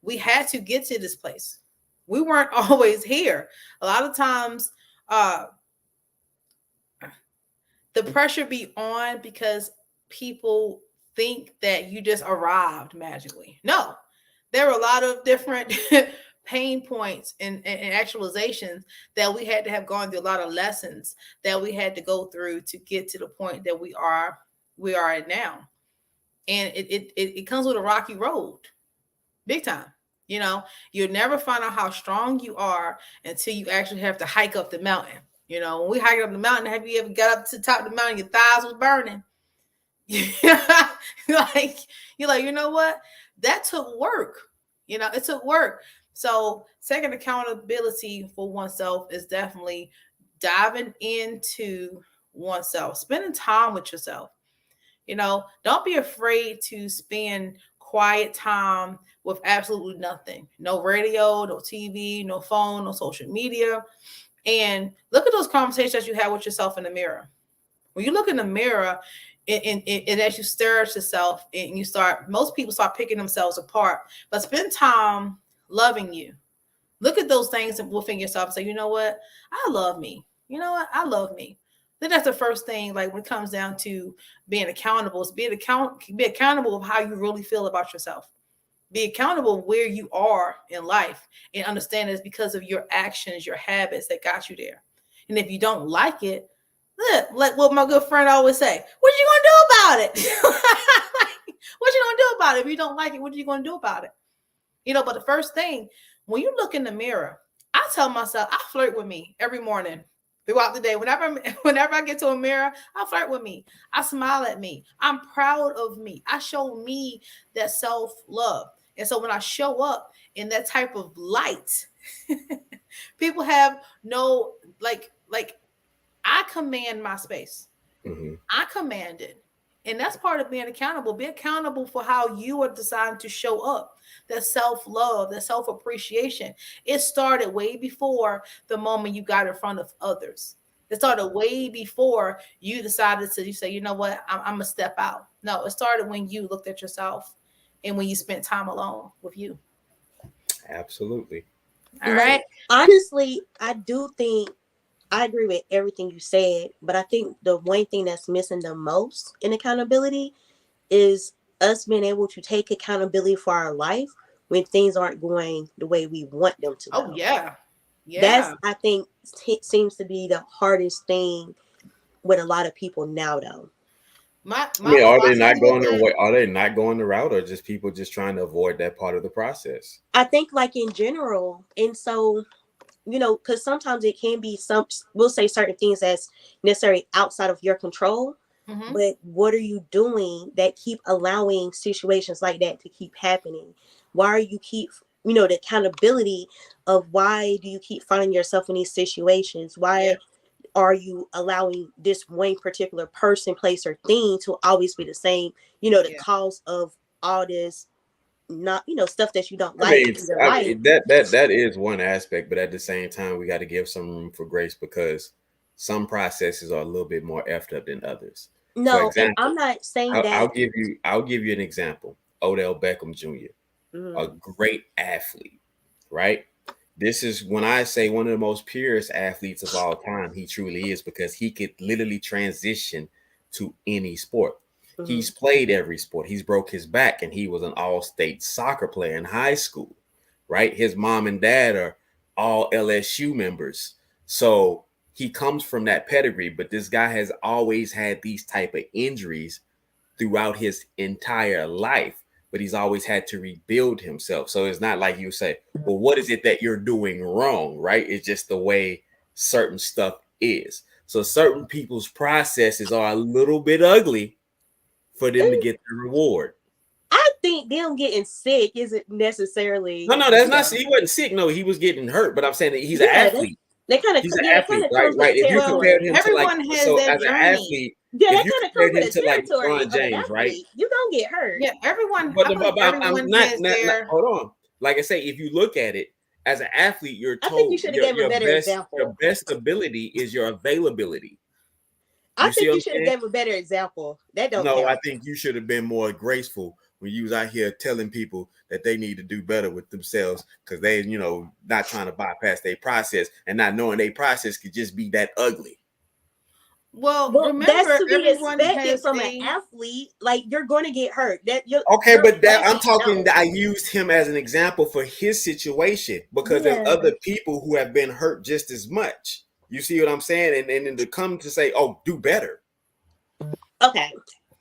we had to get to this place. We weren't always here. A lot of times, the pressure be on because people think that you just arrived magically. No, there are a lot of different pain points and actualizations that we had to have gone through, a lot of lessons that we had to go through to get to the point that we are at now. And it comes with a rocky road, big time. You know, you'll never find out how strong you are until you actually have to hike up the mountain. You know, when we hiked up the mountain, have you ever got up to the top of the mountain, your thighs was burning? You're like, you know what? That took work. You know, it took work. So second, accountability for oneself is definitely diving into oneself, spending time with yourself. You know, don't be afraid to spend quiet time with absolutely nothing. No radio, no TV, no phone, no social media. And look at those conversations you have with yourself in the mirror. When you look in the mirror and as you stare at yourself and most people start picking themselves apart, but spend time loving you. Look at those things within yourself and say, you know what? I love me. You know what? I love me. Then that's the first thing, like when it comes down to being accountable, is be accountable of how you really feel about yourself. Be accountable where you are in life and understand it's because of your actions, your habits that got you there. And if you don't like it, look, like what my good friend always say, what you gonna do about it? What you gonna do about it? If you don't like it, what are you gonna do about it? You know, but the first thing, when you look in the mirror, I tell myself, I flirt with me every morning throughout the day. Whenever I get to a mirror, I flirt with me. I smile at me. I'm proud of me. I show me that self-love. And so when I show up in that type of light, people have no, like I command my space. Mm-hmm. I command it. And that's part of being accountable. Be accountable for how you are deciding to show up. That self-love, that self-appreciation. It started way before the moment you got in front of others. It started way before you decided to say, you know what, I'm going to step out. No, it started when you looked at yourself and when you spent time alone with you. Absolutely. All right. Honestly, I do think I agree with everything you said, but I think the one thing that's missing the most in accountability is us being able to take accountability for our life when things aren't going the way we want them to go. Oh, yeah. Yeah. That's, I think, seems to be the hardest thing with a lot of people now, though. Are they not going the way? Are they not going the route, or just people just trying to avoid that part of the process? I think, like, in general, and so, you know, because sometimes it can be we'll say certain things that's necessary outside of your control. Mm-hmm. But what are you doing that keep allowing situations like that to keep happening? Why are you the accountability of why do you keep finding yourself in these situations? Why are you allowing this one particular person, place, or thing to always be the same? The cause of all this, not stuff that you don't like. That is one aspect, but at the same time, we got to give some room for grace because some processes are a little bit more effed up than others. No, for example, I'm not saying that. I'll give you an example. Odell Beckham Jr., a great athlete, right? This is when I say one of the most purest athletes of all time. He truly is, because he could literally transition to any sport. Mm-hmm. He's played every sport. He's broke his back, and he was an all-state soccer player in high school, right? His mom and dad are all LSU members. So he comes from that pedigree, but this guy has always had these type of injuries throughout his entire life, but he's always had to rebuild himself. So it's not like you say, well, what is it that you're doing wrong, right? It's just the way certain stuff is. So certain people's processes are a little bit ugly for them to get the reward. I think them getting sick isn't necessarily. No, that's not. He wasn't sick. No, he was getting hurt. But I'm saying that he's an athlete. They kind of, he's an athlete, right? If you compared him to like, so as an athlete, yeah, if you compared him to like LeBron James, right? You don't get hurt. Yeah, everyone. But I'm not. Hold on. Like I say, if you look at it as an athlete, you're told I think you should have given a better example. Your best ability is your availability. I think you should have given a better example. That don't. No, count. I think you should have been more graceful when you was out here telling people that they need to do better with themselves because they, not trying to bypass their process and not knowing their process could just be that ugly. Well, remember, that's to be everyone expected from an athlete. Like you're going to get hurt. I'm talking that I used him as an example for his situation because there's other people who have been hurt just as much. You see what I'm saying? And then to come to say, "Oh, do better." Okay,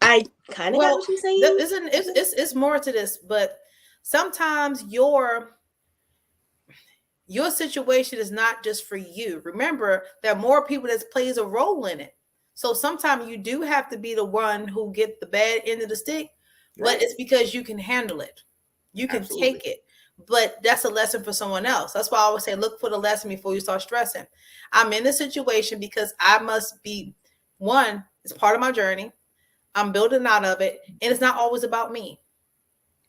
I kind of got what you're saying. It's more to this, but sometimes your situation is not just for you. Remember, there are more people that plays a role in it. So sometimes you do have to be the one who get the bad end of the stick, but it's because you can handle it. You can take it. But that's a lesson for someone else. That's why I always say, look for the lesson before you start stressing. I'm in this situation because I must be one. It's part of my journey. I'm building out of it, and it's not always about me.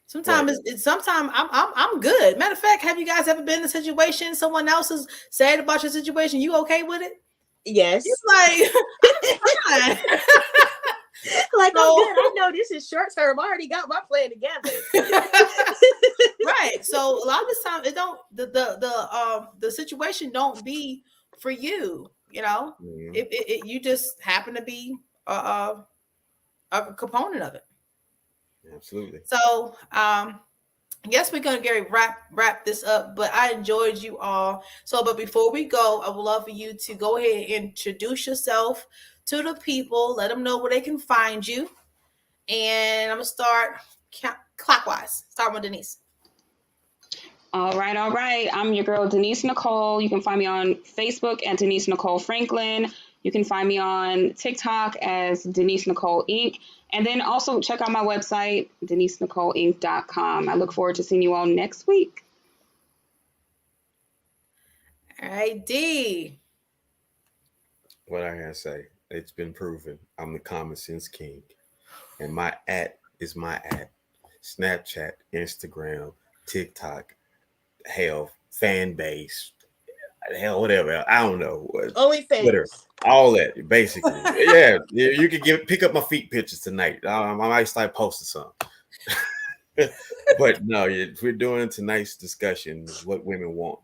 Sometimes sometimes I'm good. Matter of fact, have you guys ever been in a situation someone else is sad about your situation? You okay with it? Yes. It's like, like I'm good. I know this is short term. I already got my plan together. Right. So a lot of the time it don't the situation don't be for you, It you just happen to be a component of it. Absolutely. So I guess we're gonna wrap this up, but I enjoyed you all. So, but before we go, I would love for you to go ahead and introduce yourself to the people, let them know where they can find you. And I'm gonna start clockwise. Start with Denise. All right. I'm your girl, Denise Nicole. You can find me on Facebook at Denise Nicole Franklin. You can find me on TikTok as Denise Nicole Inc. And then also check out my website, DeniseNicoleInc.com. I look forward to seeing you all next week. All right, D. What I gotta say, it's been proven. I'm the common sense king. And my @ is my @ Snapchat, Instagram, TikTok, hell, fan base, hell, whatever. I don't know. OnlyFans. Twitter, all that, basically. Yeah, you can pick up my feet pictures tonight. I might start posting some. But no, we're doing tonight's discussion what women want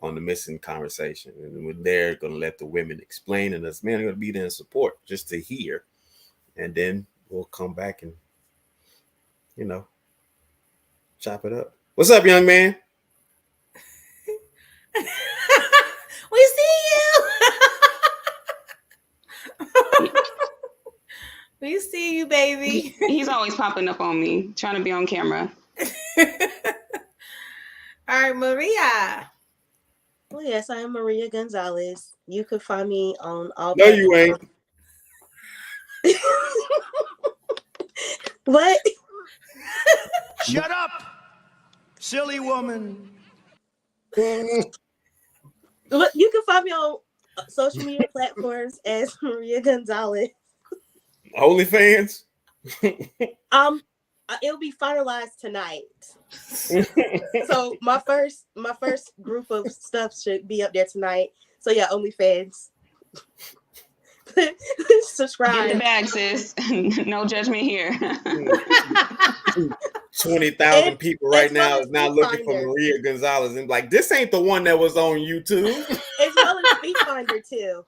on the missing conversation. And we're there going to let the women explain, and us men are going to be there in support just to hear. And then we'll come back and, chop it up. What's up, young man? We see you. We see you, baby. He's always popping up on me, trying to be on camera. All right, Maria. Well, yes, I am Maria Gonzalez. You can find me on all. No, you ain't. What? Shut up, silly woman. Look, you can find me on social media platforms as Maria Gonzalez. OnlyFans? It'll be finalized tonight. So my first group of stuff should be up there tonight. So yeah, OnlyFans. Subscribe. Get the bag, sis. No judgment here. 20,000 people right now is now looking for Maria Gonzalez and like, this ain't the one that was on YouTube. As well as SpeedFinder too.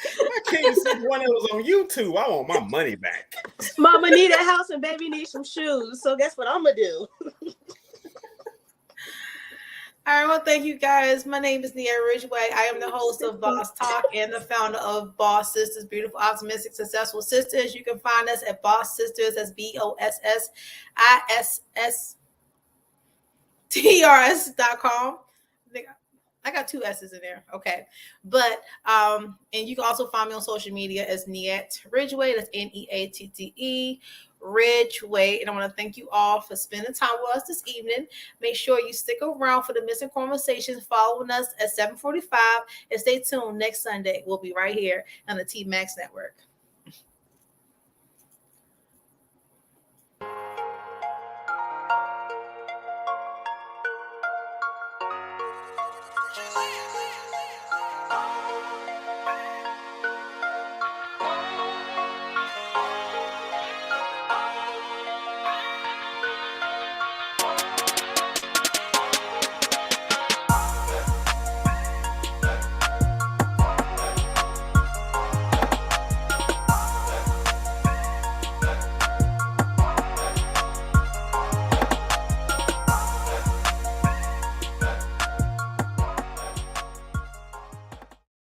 I can't see the one that was on YouTube. I want my money back. Mama need a house and baby need some shoes. So guess what I'm gonna do? All right, well, thank you guys. My name is Nia Ridgeway. I am the host of Boss Talk and the founder of Boss Sisters, Beautiful, Optimistic, Successful Sisters. You can find us at Boss Sisters, that's BOSSISTRS.com. I got two S's in there. Okay. But and you can also find me on social media as Niet Ridgeway. That's Neatte Ridgeway. And I want to thank you all for spending time with us this evening. Make sure you stick around for the missing conversations following us at 7:45 and stay tuned next Sunday. We'll be right here on the TMAX network. Julia.